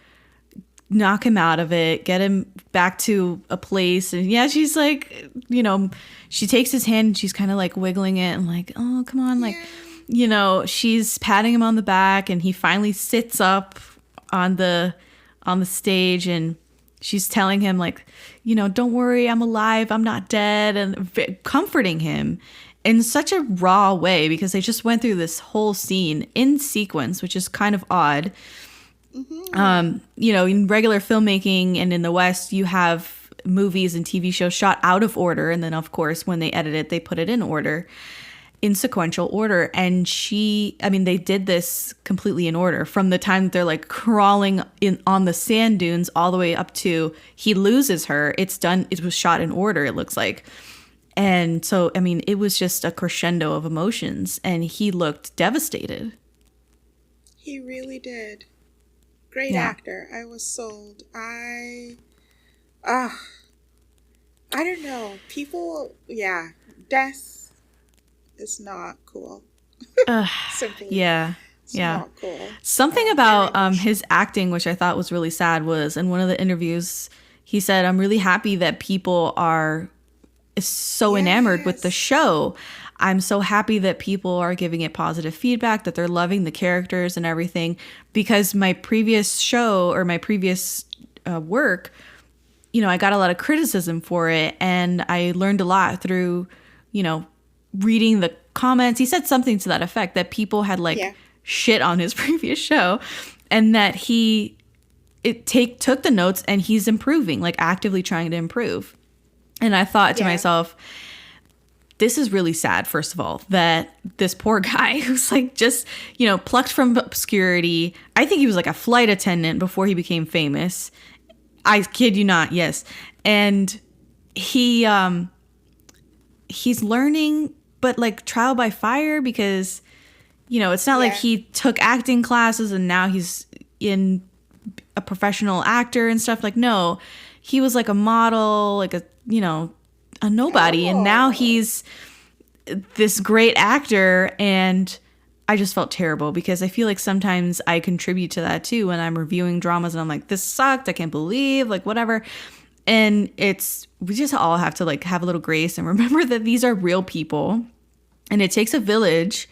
knock him out of it, get him back to a place. And yeah, she's like, you know, she takes his hand and she's kind of like wiggling it and like, oh, come on. Like, you know, she's patting him on the back, and he finally sits up on the stage, and she's telling him like, you know, don't worry, I'm alive, I'm not dead, and comforting him in such a raw way, because they just went through this whole scene in sequence, which is kind of odd. You know, in regular filmmaking and in the West, you have movies and TV shows shot out of order, and then of course when they edit it, they put it in order, in sequential order. And they did this completely in order, from the time that they're like crawling on the sand dunes all the way up to he loses her. It was shot in order, it looks like. And so, I mean, it was just a crescendo of emotions, and he looked devastated. He really did. Great actor. I was sold. I don't know. People, death is not cool. Simply. Yeah. It's Yeah. not cool. Something about his acting, which I thought was really sad, was in one of the interviews, he said, I'm really happy that people are so enamored with the show. I'm so happy that people are giving it positive feedback, that they're loving the characters and everything, because my previous show or my previous work, you know, I got a lot of criticism for it, and I learned a lot through, you know, reading the comments. He said something to that effect, that people had shit on his previous show, and that he took the notes and he's improving, like actively trying to improve. And I thought to myself, this is really sad, first of all, that this poor guy who's like just, you know, plucked from obscurity. I think he was like a flight attendant before he became famous. I kid you not, yes. And he's learning, but like trial by fire, because, you know, it's not like he took acting classes and now he's in a professional actor and stuff. Like, no, he was like a model, like a, you know, a nobody. And now he's this great actor. And I just felt terrible, because I feel like sometimes I contribute to that too when I'm reviewing dramas and I'm like, this sucked, I can't believe, like whatever. And we just all have to like have a little grace and remember that these are real people, and it takes a village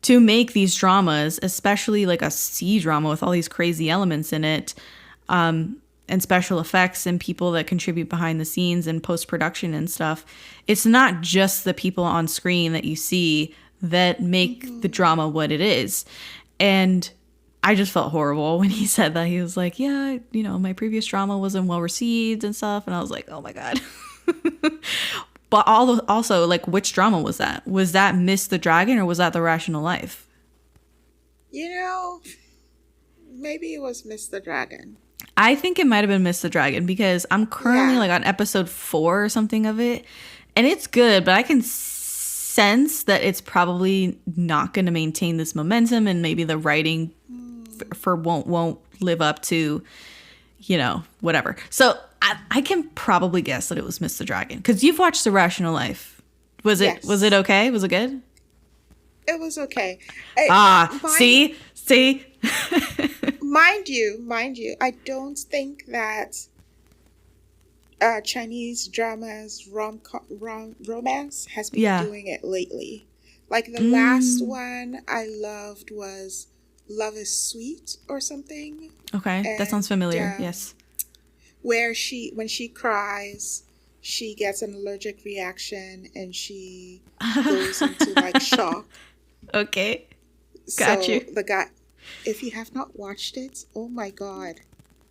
to make these dramas, especially like a C drama with all these crazy elements in it, and special effects and people that contribute behind the scenes and post-production and stuff. It's not just the people on screen that you see that make the drama what it is. And I just felt horrible when he said that. He was like, yeah, you know, my previous drama wasn't well received and stuff. And I was like, oh my God. But also, like, which drama was that? Was that Miss the Dragon, or was that The Rational Life? You know, maybe it was Miss the Dragon. I think it might have been Miss the Dragon, because I'm currently like on episode 4 or something of it. And it's good, but I can sense that it's probably not going to maintain this momentum, and maybe the writing won't live up to, you know, whatever. So I can probably guess that it was Miss the Dragon, because you've watched The Rational Life. Was it okay? Was it good? It was okay. See? Mind you, I don't think that Chinese dramas romance has been doing it lately. Like the last one I loved was Love is Sweet or something. Okay, and that sounds familiar. Yes. Where when she cries, she gets an allergic reaction and she goes into like shock. Okay. Got you. The guy, if you have not watched it, oh my God,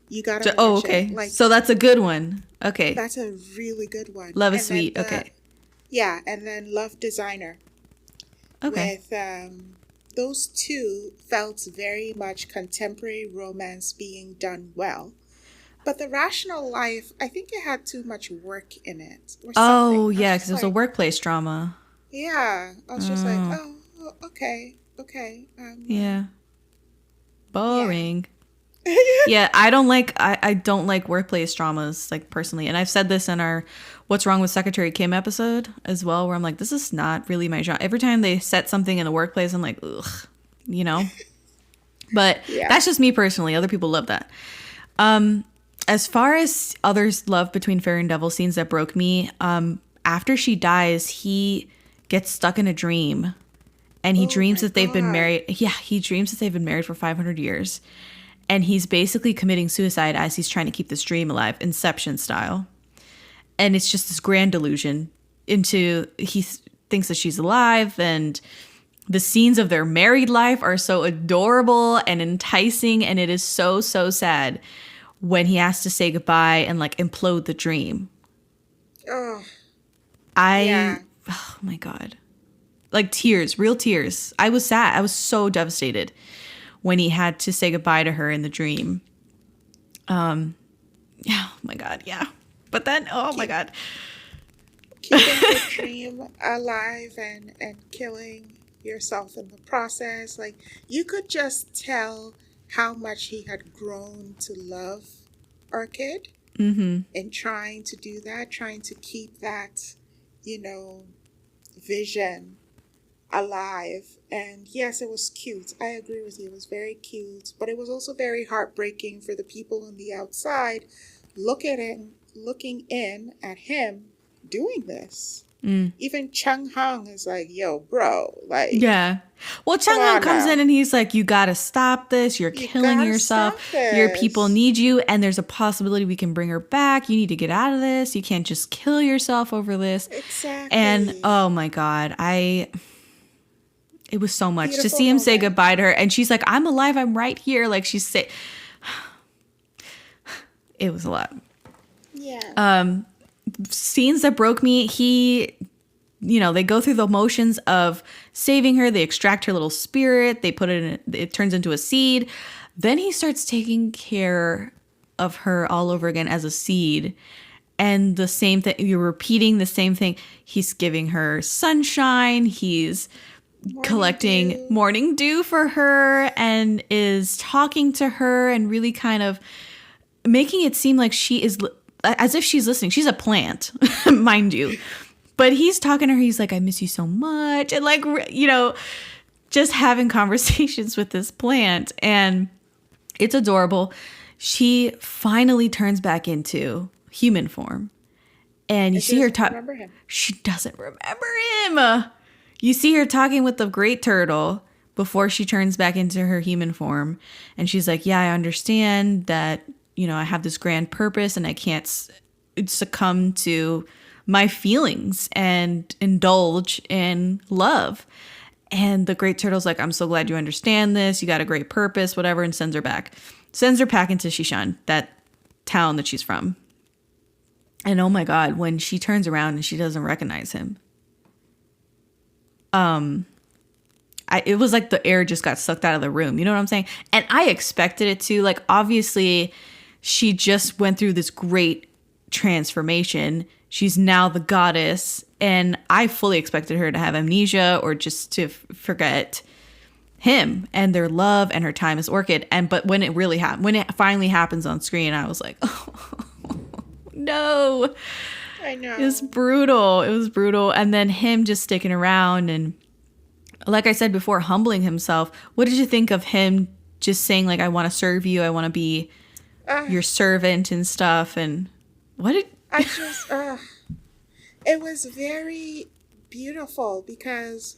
you gotta watch it. Like, so that's a good one. Okay. That's a really good one. Love is Sweet. Okay. Yeah, and then Love Designer. Okay. With those two felt very much contemporary romance being done well. But The Rational Life, I think it had too much work in it. Or oh, yeah, because it was a workplace drama. Yeah. I was just like, oh, okay. Yeah. Boring. Yeah, I don't like workplace dramas, like, personally. And I've said this in our What's Wrong with Secretary Kim episode as well, where I'm like, this is not really my genre. Every time they set something in the workplace, I'm like, ugh, you know? But that's just me personally. Other people love that. As far as others' love between Fairy and Devil scenes that broke me, after she dies, he gets stuck in a dream. And he dreams that they've been married. Yeah, he dreams that they've been married for 500 years. And he's basically committing suicide as he's trying to keep this dream alive, Inception style. And it's just this grand delusion he thinks that she's alive, and the scenes of their married life are so adorable and enticing, and it is so, so sad when he has to say goodbye and like implode the dream. Oh. Oh my God. Like tears, real tears. I was sad. I was so devastated when he had to say goodbye to her in the dream. Yeah, oh my God, yeah. But then, oh my God. Keeping the dream alive and killing yourself in the process. Like, you could just tell how much he had grown to love Orchid in trying to do that, trying to keep that, you know, vision alive. And yes, it was cute. I agree with you. It was very cute, but it was also very heartbreaking for the people on the outside looking in at him doing this. Even Chung Hung is like, yo, bro, like, Yeah. Well, Chung Han comes in and he's like, you got to stop this. You're killing yourself. Your people need you. And there's a possibility we can bring her back. You need to get out of this. You can't just kill yourself over this. Exactly. And oh my God, it was so much Beautiful to see him moment. say goodbye to her. And she's like, I'm alive. I'm right here. Like it was a lot. Yeah. Scenes that broke me, they go through the motions of saving her. They extract her little spirit. They put it turns into a seed. Then he starts taking care of her all over again as a seed. And the same thing, you're repeating the same thing. He's giving her sunshine. He's collecting morning dew for her and is talking to her and really kind of making it seem like she is, as if she's listening. She's a plant, mind you. But he's talking to her. He's like, I miss you so much. And like, just having conversations with this plant. And it's adorable. She finally turns back into human form. And you see her talk. She doesn't remember him. You see her talking with the great turtle before she turns back into her human form. And she's like, yeah, I understand that, I have this grand purpose and I can't succumb to my feelings and indulge in love. And the great turtle's like, I'm so glad you understand this. You got a great purpose, whatever, and sends her back. Sends her back into Shishan, that town that she's from. And oh my God, when she turns around and she doesn't recognize him. It was like the air just got sucked out of the room. You know what I'm saying? And I expected it to. Like, obviously, she just went through this great transformation. She's now the goddess. And I fully expected her to have amnesia or just to forget him and their love and her time as Orchid. But when it really happened, when it finally happens on screen, I was like, oh, no. I know. It was brutal. It was brutal. And then him just sticking around and, like I said before, humbling himself. What did you think of him just saying, like, I want to serve you. I want to be your servant and stuff. And what did... it was very beautiful because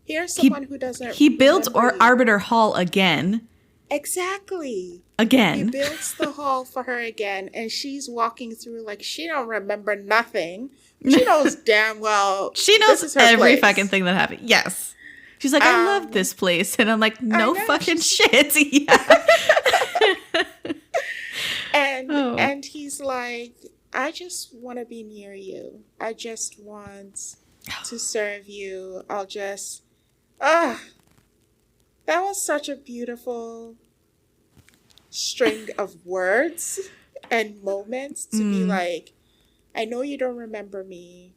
here's someone who doesn't... He built Arbiter Hall again. Exactly. Again. He builds the hall for her again, and she's walking through like she don't remember nothing. She knows damn well. She knows this is her every place. fucking thing that happened. Yes. She's like, I love this place. And I'm like, no fucking shit. Yeah. And he's like, I just want to be near you. I just want to serve you. I'll just... that was such a beautiful string of words and moments to be like, I know you don't remember me.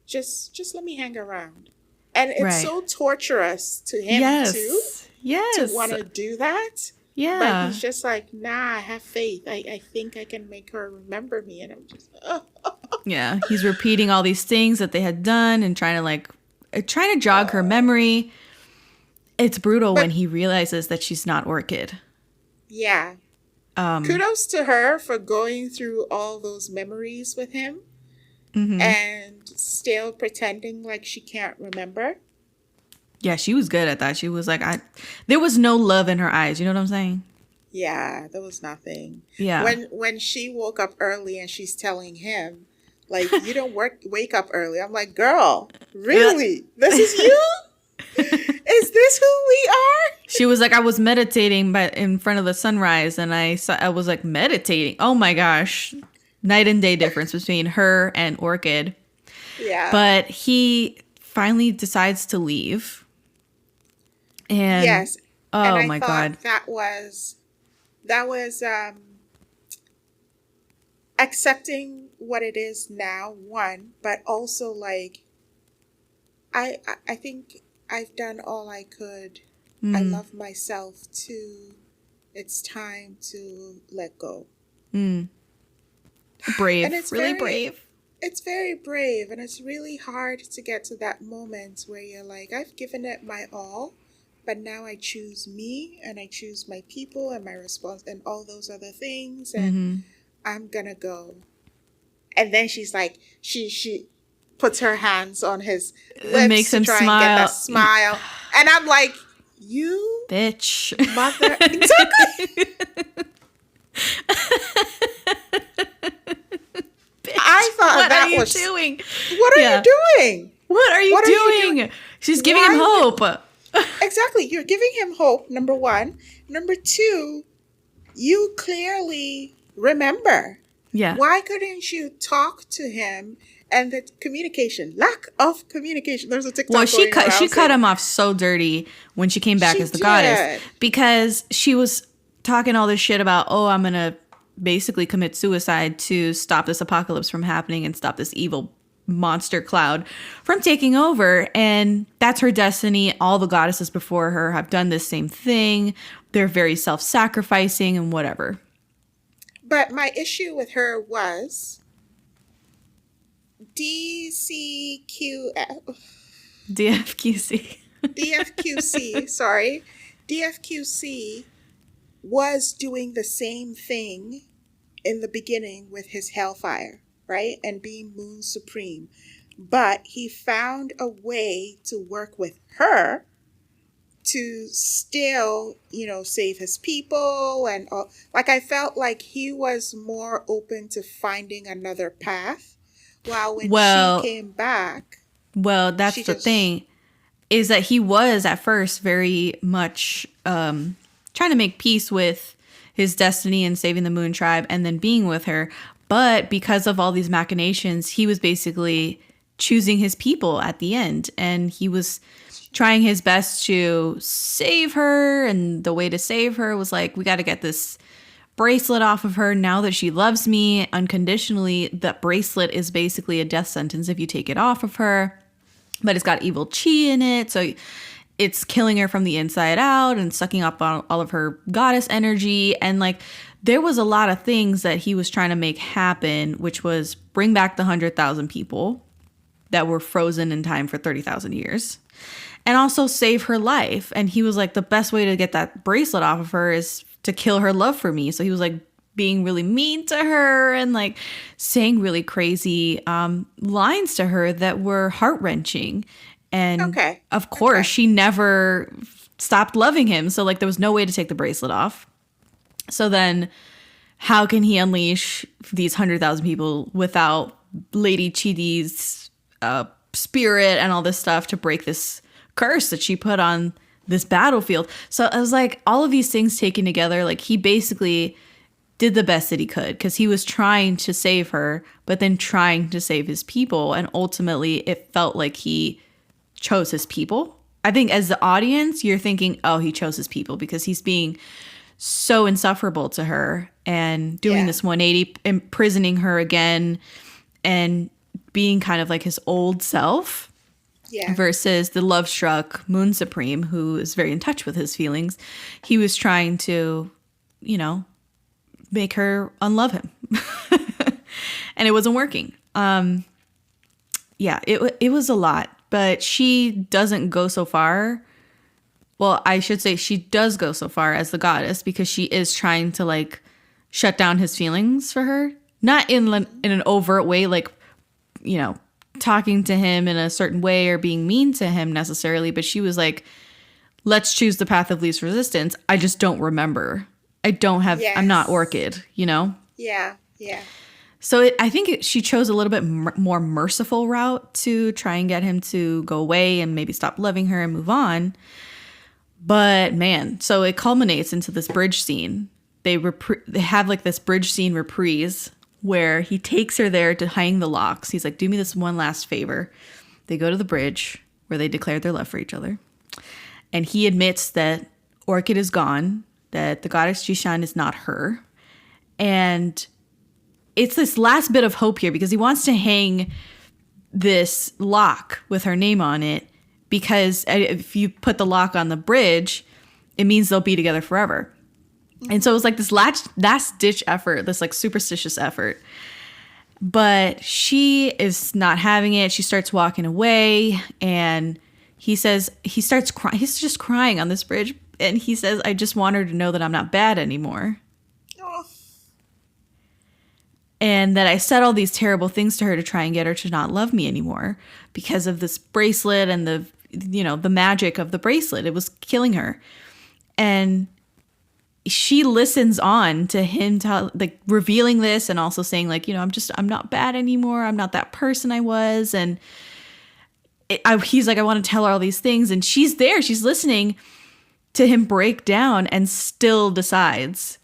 Just let me hang around. And it's so torturous to him too. Yes. To want to do that. Yeah. But he's just like, nah, I have faith. I think I can make her remember me. And I'm just, Yeah. He's repeating all these things that they had done and trying to jog her memory. It's brutal when he realizes that she's not Orchid. Yeah. Kudos to her for going through all those memories with him and still pretending like she can't remember. Yeah, she was good at that. She was like, there was no love in her eyes. You know what I'm saying? Yeah, there was nothing. Yeah. When she woke up early and she's telling him, like, you don't wake up early. I'm like, girl, really? This is you? Is this who we are? She was like, I was meditating in front of the sunrise, and I was like, meditating. Oh my gosh, night and day difference between her and Orchid. Yeah. But he finally decides to leave. And yes. Oh and I my thought God, that was accepting what it is now. One, but also like, I think I've done all I could. I love myself too. It's time to let go. Brave, really brave. it's very brave, and it's really hard to get to that moment where you're like, I've given it my all, but now I choose me and I choose my people and my response and all those other things, and I'm gonna go. And then she's like, she puts her hands on his lips makes to him try smile. and get that smile. And I'm like, you Bitch. mother. Exactly. I thought What that are you was doing? What are you doing? What are you doing? She's giving him hope. Exactly. You're giving him hope, number one. Number two, you clearly remember. Yeah. Why couldn't you talk to him? And the lack of communication. There's a TikTok. Well, she cut him off so dirty when she came back as the goddess, because she was talking all this shit about, oh, I'm gonna basically commit suicide to stop this apocalypse from happening and stop this evil monster cloud from taking over. And that's her destiny. All the goddesses before her have done this same thing. They're very self-sacrificing and whatever. But my issue with her was DFQC. DFQC, sorry. DFQC was doing the same thing in the beginning with his hellfire, right? And being Moon Supreme. But he found a way to work with her to still, save his people. And like, I felt like he was more open to finding another path. While when she came back. Well, that's the thing, is that he was at first very much trying to make peace with his destiny and saving the Moon Tribe and then being with her. But because of all these machinations, he was basically choosing his people at the end. And he was trying his best to save her. And the way to save her was like, we got to get this bracelet off of her now that she loves me unconditionally. That bracelet is basically a death sentence if you take it off of her, but it's got evil chi in it, so it's killing her from the inside out and sucking up on all of her goddess energy. And like, there was a lot of things that he was trying to make happen, which was bring back the 100,000 people that were frozen in time for 30,000 years, and also save her life. And he was like, the best way to get that bracelet off of her is to kill her love for me. So he was like being really mean to her and like saying really crazy lines to her that were heart-wrenching. And of course, she never stopped loving him. So like, there was no way to take the bracelet off. So then how can he unleash these 100,000 people without Lady Chidi's spirit and all this stuff to break this curse that she put on this battlefield? So I was like, all of these things taken together, like, he basically did the best that he could, because he was trying to save her, but then trying to save his people. And ultimately it felt like he chose his people. I think as the audience, you're thinking, oh, he chose his people because he's being so insufferable to her and doing this 180, imprisoning her again and being kind of like his old self. Versus the love-struck Moon Supreme, who is very in touch with his feelings. He was trying to, make her unlove him. And it wasn't working. It was a lot. But she doesn't go so far. Well, I should say she does go so far as the goddess, because she is trying to, like, shut down his feelings for her. Not in an overt way, like, talking to him in a certain way or being mean to him necessarily, but she was like, let's choose the path of least resistance. I just don't remember. I'm not Orchid, Yeah. So I think she chose a little bit more merciful route to try and get him to go away and maybe stop loving her and move on. But man, so it culminates into this bridge scene. They have like this bridge scene reprise where he takes her there to hang the locks. He's like, do me this one last favor. They go to the bridge where they declare their love for each other. And he admits that Orchid is gone, that the goddess Jishan is not her. And it's this last bit of hope here, because he wants to hang this lock with her name on it, because if you put the lock on the bridge, it means they'll be together forever. And so it was like this last ditch effort, this like superstitious effort. But she is not having it. She starts walking away, and he says, he starts crying. He's just crying on this bridge. And he says, I just want her to know that I'm not bad anymore. Oh. And that I said all these terrible things to her to try and get her to not love me anymore because of this bracelet and the magic of the bracelet. It was killing her. And she listens on to him revealing this and also saying I'm not bad anymore. I'm not that person I was. And he's like, I want to tell her all these things. And she's there. She's listening to him break down and still decides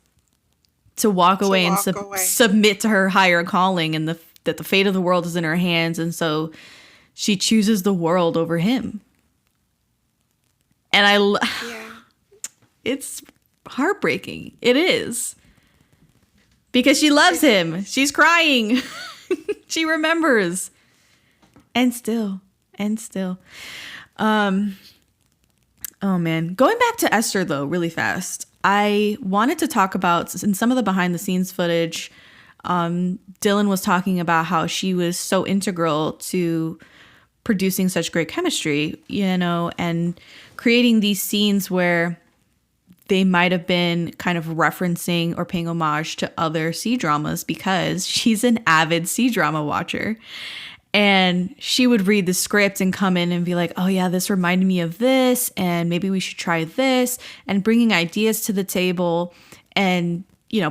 to walk away and submit to her higher calling and that the fate of the world is in her hands. And so she chooses the world over him. And it's heartbreaking. It is. Because she loves him. She's crying. She remembers. And still. Oh man. Going back to Esther though, really fast. I wanted to talk about, in some of the behind the scenes footage, Dylan was talking about how she was so integral to producing such great chemistry, and creating these scenes where they might have been kind of referencing or paying homage to other C-dramas because she's an avid C-drama watcher. And she would read the script and come in and be like, oh yeah, this reminded me of this, and maybe we should try this, and bringing ideas to the table and,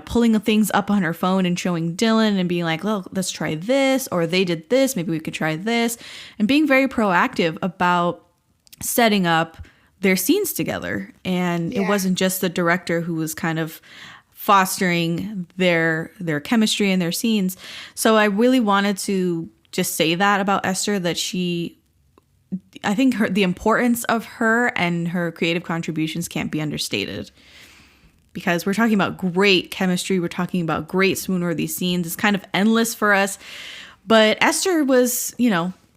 pulling things up on her phone and showing Dylan and being like, well, let's try this, or they did this, maybe we could try this, and being very proactive about setting up their scenes together. And it wasn't just the director who was kind of fostering their chemistry and their scenes. So I really wanted to just say that about Esther, that I think the importance of her and her creative contributions can't be understated, because we're talking about great chemistry. We're talking about great swoon-worthy scenes. It's kind of endless for us. But Esther was,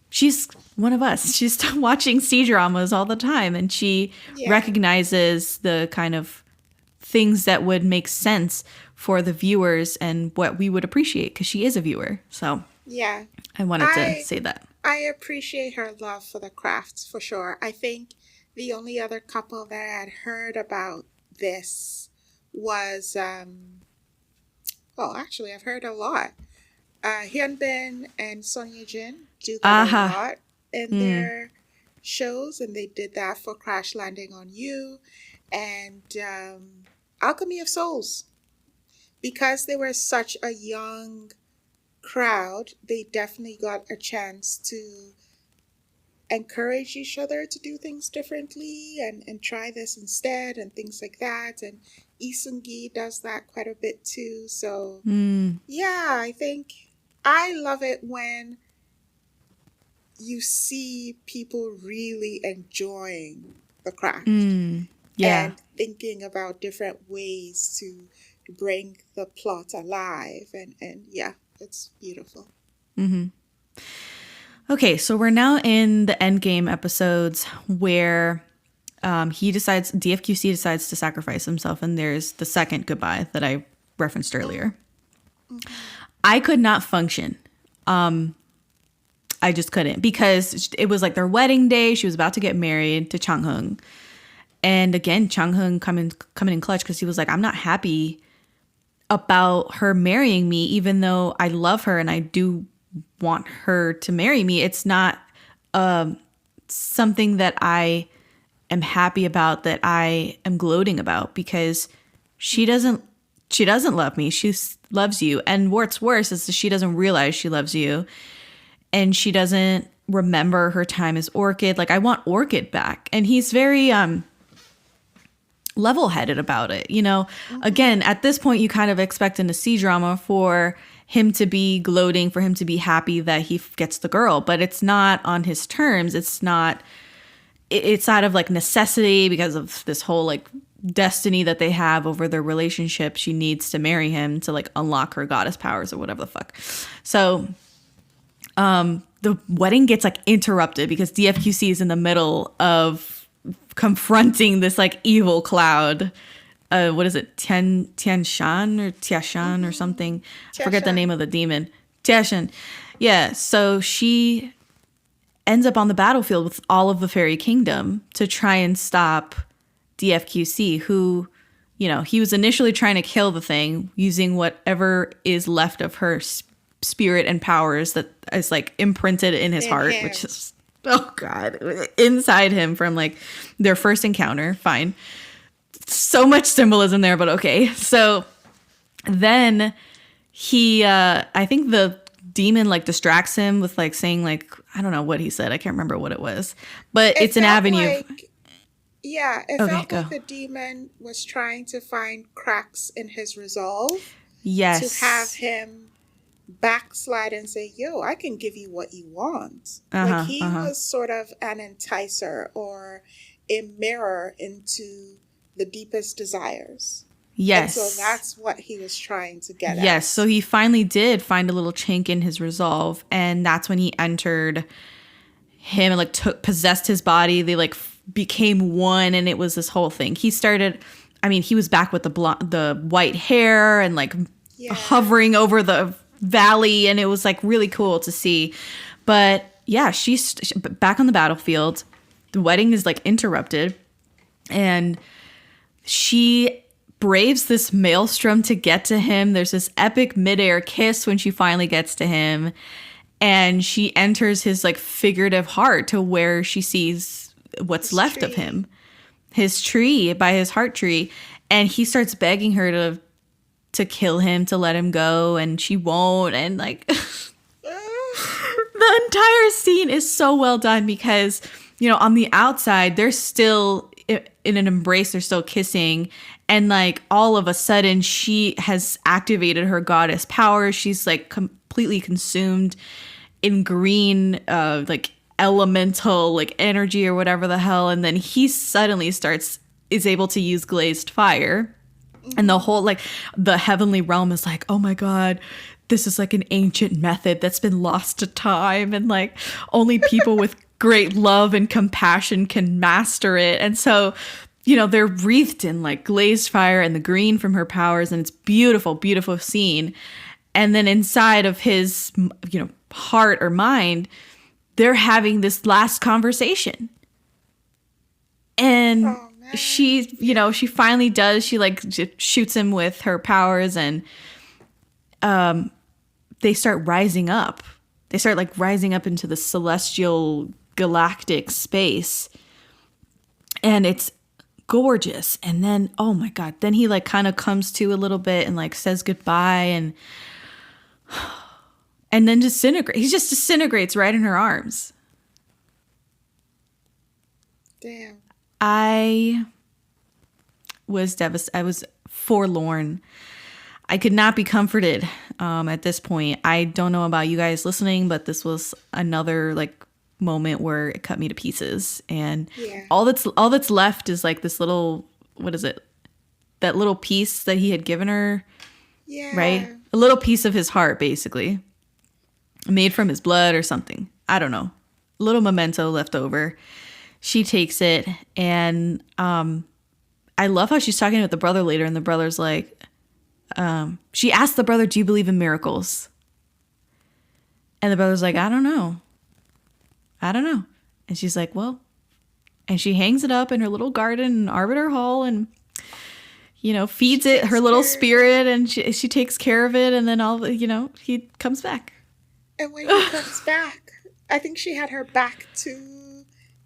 she's one of us. She's watching C-dramas all the time, and she recognizes the kind of things that would make sense for the viewers and what we would appreciate, because she is a viewer. So yeah, I wanted to say that. I appreciate her love for the crafts, for sure. I think the only other couple that I had heard about this was, actually, I've heard a lot. Hyunbin and Sonia Jin do that a lot in their shows, and they did that for Crash Landing on You and Alchemy of Souls. Because they were such a young crowd, they definitely got a chance to encourage each other to do things differently and try this instead and things like that. And Lee Seung-gi does that quite a bit too. So I think I love it when you see people really enjoying the craft and thinking about different ways to bring the plot alive. And it's beautiful. Mm-hmm. Okay, so we're now in the endgame episodes where DFQC decides to sacrifice himself, and there's the second goodbye that I referenced earlier. Mm-hmm. I could not function. I just couldn't, because it was like their wedding day. She was about to get married to Chang-Hung. And again, Chang-Hung coming in clutch, because he was like, I'm not happy about her marrying me, even though I love her and I do want her to marry me. It's not something that I am happy about, that I am gloating about, because she doesn't love me. She loves you. And what's worse is that she doesn't realize she loves you, and she doesn't remember her time as Orchid. Like, I want Orchid back. And he's very level-headed about it. Again, at this point, you kind of expect in a C-drama for him to be gloating, for him to be happy that he gets the girl, but it's not on his terms. It's out of like necessity, because of this whole like destiny that they have over their relationship. She needs to marry him to like unlock her goddess powers or whatever the fuck. So the wedding gets like interrupted because DFQC is in the middle of confronting this like evil cloud. What is it? Tian Shan or Tia Shan or something? I forget the name of the demon. Jiashen. Yeah, so she ends up on the battlefield with all of the fairy kingdom to try and stop DFQC, who, you know, he was initially trying to kill the thing using whatever is left of her spirit and powers that is like imprinted in his heart, which is, oh God, inside him from like their first encounter. Fine. So much symbolism there, but okay. So then he, I think the demon like distracts him with like saying like, I don't know what he said. I can't remember what it was, but it's an avenue. It felt like the demon was trying to find cracks in his resolve. Yes. To have him backslide and say, yo, I can give you what you want. Like he was sort of an enticer or a mirror into the deepest desires. Yes. And so that's what he was trying to get at. Yes. So he finally did find a little chink in his resolve. And that's when he entered him and like possessed his body. They like became one. And it was this whole thing. He started, I mean, he was back with the white hair and like hovering over the valley. And it was like really cool to see. But yeah, she's back on the battlefield. The wedding is like interrupted. And she braves this maelstrom to get to him. There's this epic midair kiss when she finally gets to him, and she enters his like figurative heart to where she sees what's his left tree. Of him, his tree by his heart tree, and he starts begging her to kill him, to let him go, and she won't. And like the entire scene is so well done because, you know, on the outside they're still in an embrace, they're still kissing. And like all of a sudden she has activated her goddess power. She's like completely consumed in green, like elemental, like energy or whatever the hell. And then he suddenly is able to use glazed fire. And the whole, like the heavenly realm is like, oh my God, this is like an ancient method that's been lost to time. And like only people with great love and compassion can master it. And so, you know, they're wreathed in like glazed fire and the green from her powers. And it's beautiful, beautiful scene. And then inside of his, you know, heart or mind, they're having this last conversation. And she, you know, she finally does. She like shoots him with her powers and they start rising up. They start like rising up into the celestial galactic space. And it's gorgeous. And then, oh my God, then he like kind of comes to a little bit and like says goodbye and then disintegrates. He just disintegrates right in her arms. Damn. I was devastated. I was forlorn. I could not be comforted at this point. I don't know about you guys listening, but this was another like moment where it cut me to pieces. And all that's left is like this little, what is it? That little piece that he had given her. Yeah. Right? A little piece of his heart, basically. Made from his blood or something. I don't know. A little memento left over. She takes it, and I love how she's talking with the brother later, and the brother's like, she asked the brother, do you believe in miracles? And the brother's like, I don't know. And she's like, well, and she hangs it up in her little garden in Arbiter Hall and, you know, feeds it her little spirit, and she takes care of it. And then he comes back. And when he comes back, I think she had her back to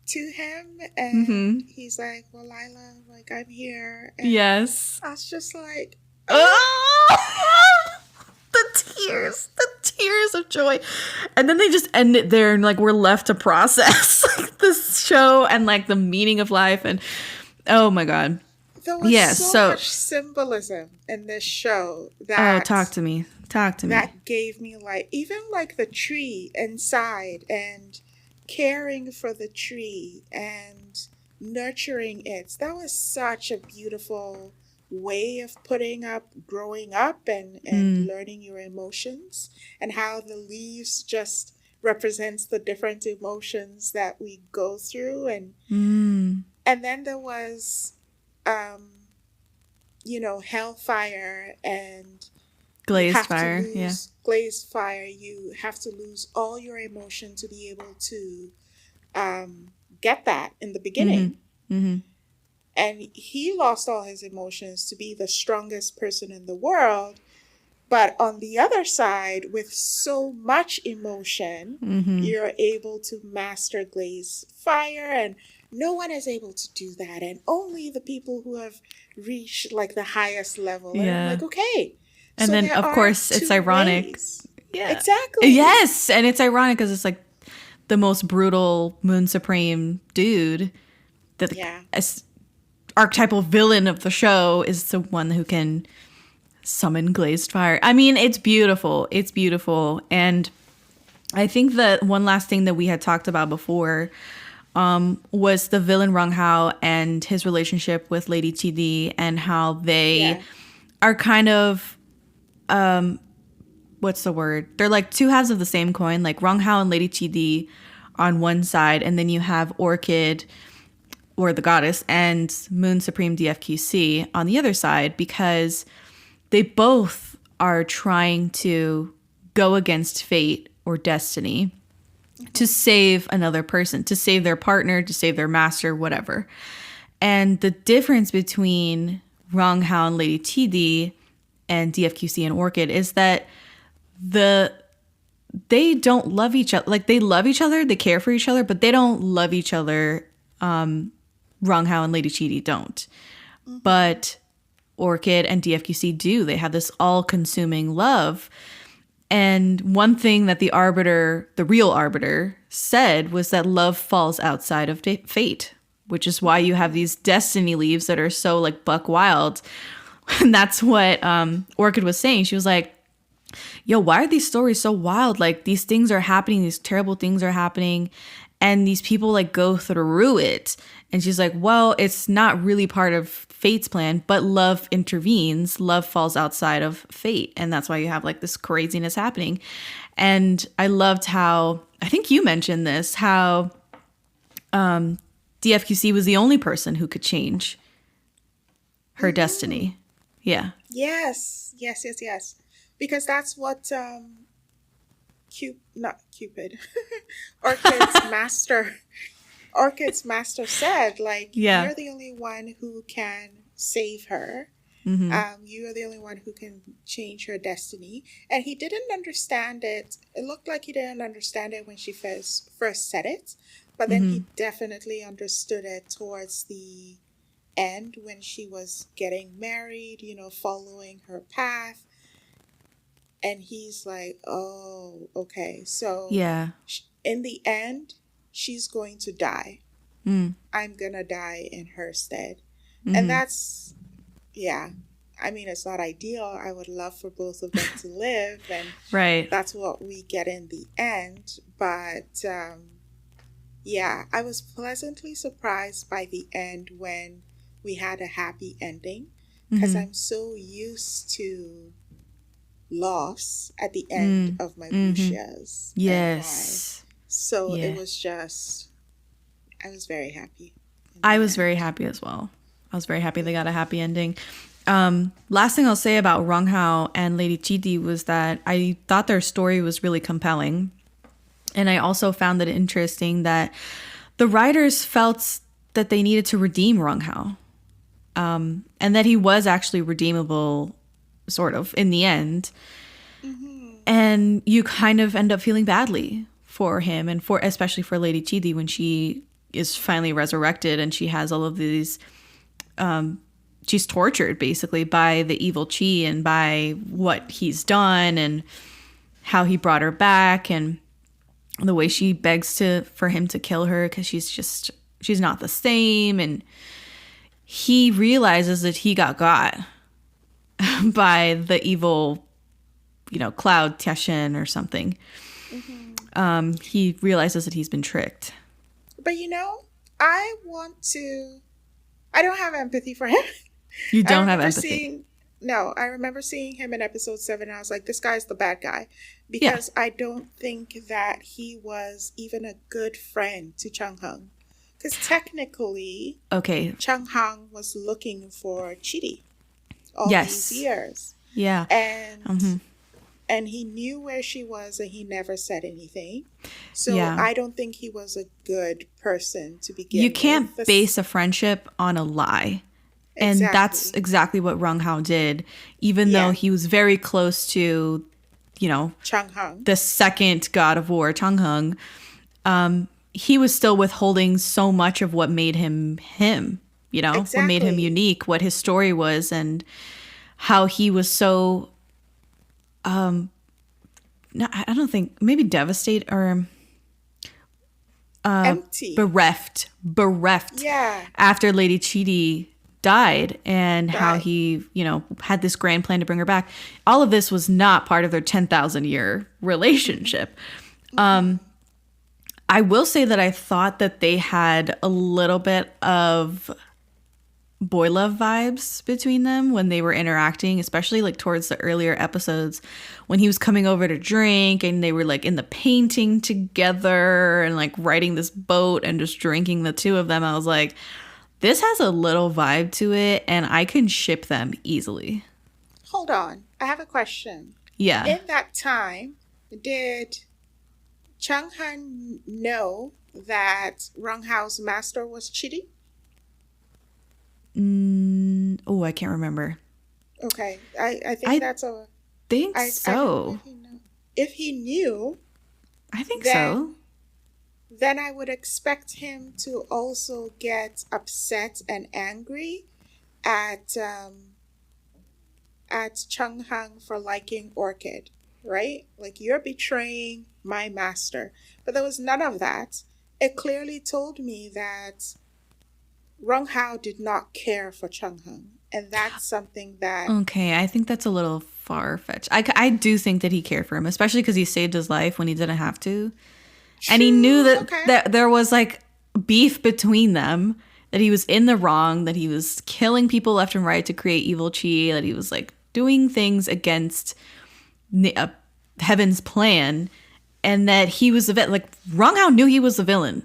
him, and he's like, well, Lila, like, I'm here. And yes. I was just like, the tears of joy. And then they just end it there, and like we're left to process like this show and like the meaning of life. And oh my God. There was so much symbolism in this show that talk to me. That gave me like, even like the tree inside and caring for the tree and nurturing it. That was such a beautiful way of growing up and learning your emotions, and how the leaves just represents the different emotions that we go through. And then there was, hellfire and Glazed fire, yeah. Glazed fire. You have to lose all your emotion to be able to get that in the beginning. Mm-hmm. And he lost all his emotions to be the strongest person in the world. But on the other side, with so much emotion, you're able to master glazed fire, and no one is able to do that. And only the people who have reached like the highest level. And I'm like, okay. And so then, of course, it's ironic. Ways. Yeah. Exactly. Yes. And it's ironic because it's like the most brutal Moon Supreme dude. The archetypal villain of the show is the one who can summon glazed fire. I mean, it's beautiful. It's beautiful. And I think that one last thing that we had talked about before was the villain Rong Hao and his relationship with Lady TD, and how they are kind of what's the word? They're like two halves of the same coin, like Rong Hao and Lady TD on one side, and then you have Orchid, or the goddess, and Moon Supreme DFQC on the other side, because they both are trying to go against fate or destiny to save another person, to save their partner, to save their master, whatever. And the difference between Rong Hao and Lady TD and DFQC and Orchid is that they don't love each other. Like, they love each other, they care for each other, but they don't love each other. Rong Hao and Lady TD don't. But Orchid and DFQC do. They have this all-consuming love. And one thing that the arbiter, the real arbiter, said was that love falls outside of fate, which is why you have these destiny leaves that are so like buck wild. And that's what Orchid was saying. She was like, yo, why are these stories so wild? Like, these things are happening, these terrible things are happening, and these people like go through it. And she's like, well, it's not really part of fate's plan, but love intervenes. Love falls outside of fate. And that's why you have like this craziness happening. And I loved how, I think you mentioned this, how DFQC was the only person who could change her destiny. Yeah. Yes. Because that's what Orchid's master said, like, you're the only one who can save her. You are the only one who can change her destiny. And he didn't understand it. It looked like he didn't understand it when she first said it. But then he definitely understood it towards the end when she was getting married, following her path. And he's like, oh, okay. So in the end, she's going to die. I'm going to die in her stead. And that's, I mean, it's not ideal. I would love for both of them to live. And that's what we get in the end. But I was pleasantly surprised by the end when we had a happy ending. Because I'm so used to loss at the end of my Wuxias. Yes. So it was just, I was very happy. I was very happy as well. I was very happy they got a happy ending. Last thing I'll say about Rong Hao and Lady Chidi was that I thought their story was really compelling. And I also found it interesting that the writers felt that they needed to redeem Rong Hao. And that he was actually redeemable, sort of, in the end. And you kind of end up feeling badly for him, and especially for Lady Chidi when she is finally resurrected and she has all of these she's tortured basically by the evil Chi and by what he's done and how he brought her back, and the way she begs for him to kill her because she's not the same. And he realizes that he got by the evil, Cloud Tianxian or something. He realizes that he's been tricked. But I don't have empathy for him. You don't have empathy? No, I remember seeing him in episode 7 and I was like, this guy's the bad guy. Because I don't think that he was even a good friend to Chang Heng. Because technically, Chang Heng was looking for Chidi all these years. Yeah. And and he knew where she was and he never said anything. So Yeah. I don't think he was a good person to begin You with. can't base a friendship on a lie. And that's exactly what Rung Hao did, even though he was very close to, you know, Chang Hung. the second god of war, Chang Hung. He was still withholding so much of what made him him, you know, what made him unique, what his story was, and how he was so, no, I don't think, maybe devastated or empty. Bereft after Lady Chidi died, and how he, you know, had this grand plan to bring her back. All of this was not part of their 10,000 year relationship. I will say that I thought that they had a little bit of boy love vibes between them when they were interacting, especially like towards the earlier episodes when he was coming over to drink and they were like in the painting together and like riding this boat and just drinking, the two of them. I was like, this has a little vibe to it and I can ship them easily. Hold on. I have a question. Yeah. In that time, did Chang Han know that Rung Hao's master was Chidi? Oh, I can't remember. Okay. I think that's a... think so. If he knew... I think so. Then I would expect him to also get upset and angry at Chung Hung for liking Orchid, right? Like, you're betraying my master. But there was none of that. It clearly told me that Rung Hao did not care for Chung Hung. And that's something that... Okay, I think that's a little far-fetched. I do think that he cared for him, especially because he saved his life when he didn't have to. True, and he knew that there was like beef between them, that he was in the wrong, that he was killing people left and right to create evil chi, that he was like doing things against Heaven's plan, and that he was the villain. Like, Rung Hao knew he was the villain.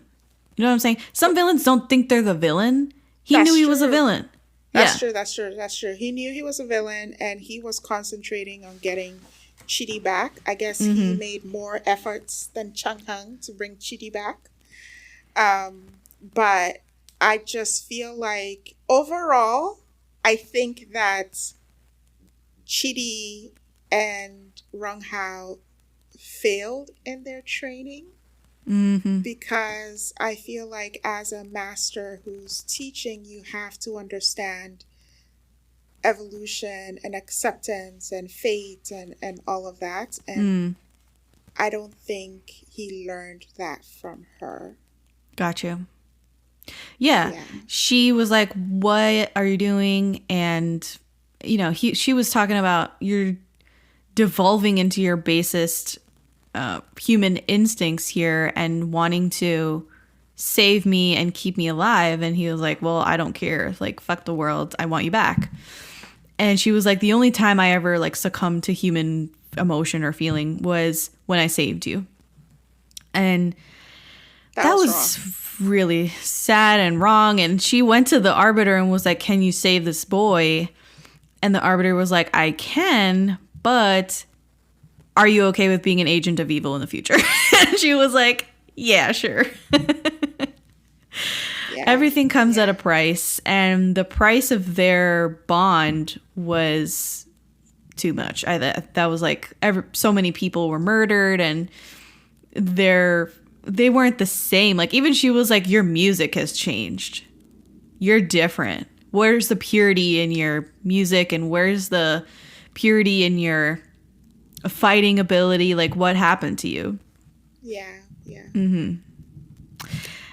You know what I'm saying? Some villains don't think they're the villain. He knew he was a villain. That's true. He knew he was a villain, and he was concentrating on getting Chidi back. I guess he made more efforts than Chung Hung to bring Chidi back. But I just feel like overall, I think that Chidi and Rung Hao failed in their training. Because I feel like as a master who's teaching, you have to understand evolution and acceptance and fate and all of that. And I don't think he learned that from her. Got you. Yeah. She was like, what are you doing? And, you know, she was talking about you're devolving into your basest human instincts here and wanting to save me and keep me alive. And he was like, well, I don't care. Like, fuck the world. I want you back. And she was like, the only time I ever like succumbed to human emotion or feeling was when I saved you. And that was really sad and wrong. And she went to the arbiter and was like, can you save this boy? And the arbiter was like, I can, but are you okay with being an agent of evil in the future? And she was like, yeah, sure. Everything comes at a price, and the price of their bond was too much. That was like so many people were murdered, and they weren't the same. Like, even she was like, your music has changed. You're different. Where's the purity in your music, and where's the purity in your fighting ability? Like, what happened to you?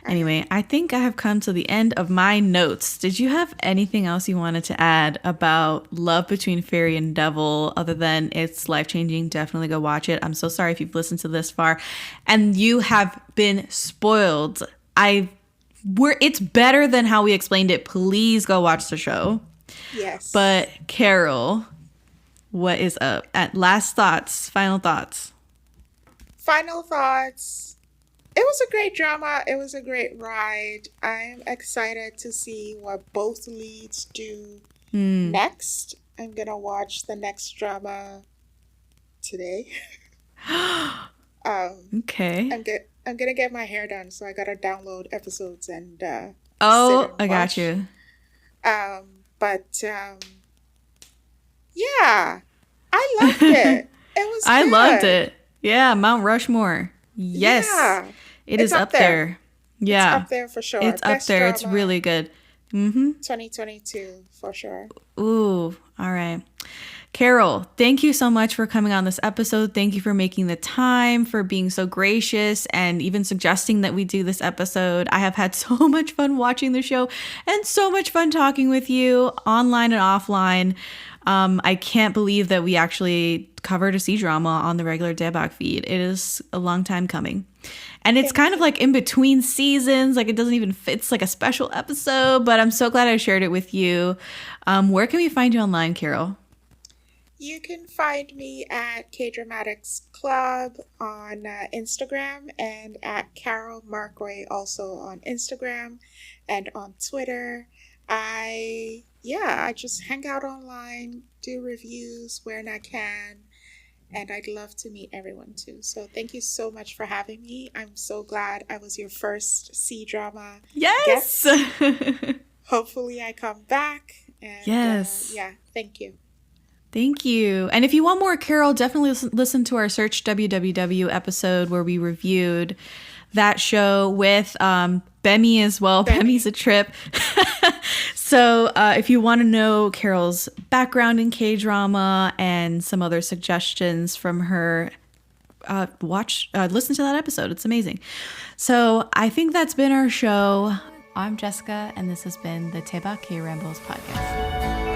Anyway, I think I have come to the end of my notes. Did you have anything else you wanted to add about love between fairy and devil other than it's life-changing? Definitely go watch it. I'm so sorry if you've listened to this far and you have been spoiled. It's better than how we explained it. Please go watch the show. Yes. But Carol, what is up? Last thoughts, final thoughts. Final thoughts. It was a great drama. It was a great ride. I'm excited to see what both leads do next. I'm gonna watch the next drama today. Okay. I'm gonna get my hair done, so I gotta download episodes and sit Oh, and I got watch. you. But yeah, I loved it. It was I good. loved it. Yeah, Mount Rushmore. Yes. Yeah, It it's is up there. It's Yeah. up there for sure. It's up Best there. It's drama really good. Mm-hmm. 2022 for sure. Ooh, all right. Carol, thank you so much for coming on this episode. Thank you for making the time, for being so gracious, and even suggesting that we do this episode. I have had so much fun watching the show and so much fun talking with you online and offline. I can't believe that we actually covered a C-drama on the regular Daebak feed. It is a long time coming. And it's kind of like in between seasons. Like it doesn't even fit. It's like a special episode, but I'm so glad I shared it with you. Where can we find you online, Carol? You can find me at K-Dramatics Club on Instagram and at Carol Markway also on Instagram and on Twitter. I just hang out online, do reviews when I can, and I'd love to meet everyone too. So thank you so much for having me. I'm so glad I was your first C-drama Yes. guest. Hopefully I come back. And, Yes. thank you. Thank you. And if you want more Carol, definitely listen to our Search WWW episode where we reviewed that show with Bemi as well. Bemi's a trip. So if you want to know Carol's background in K-drama and some other suggestions from her, listen to that episode. It's amazing. So I think that's been our show. I'm Jessica, and this has been the Daebak K-Rambles Podcast.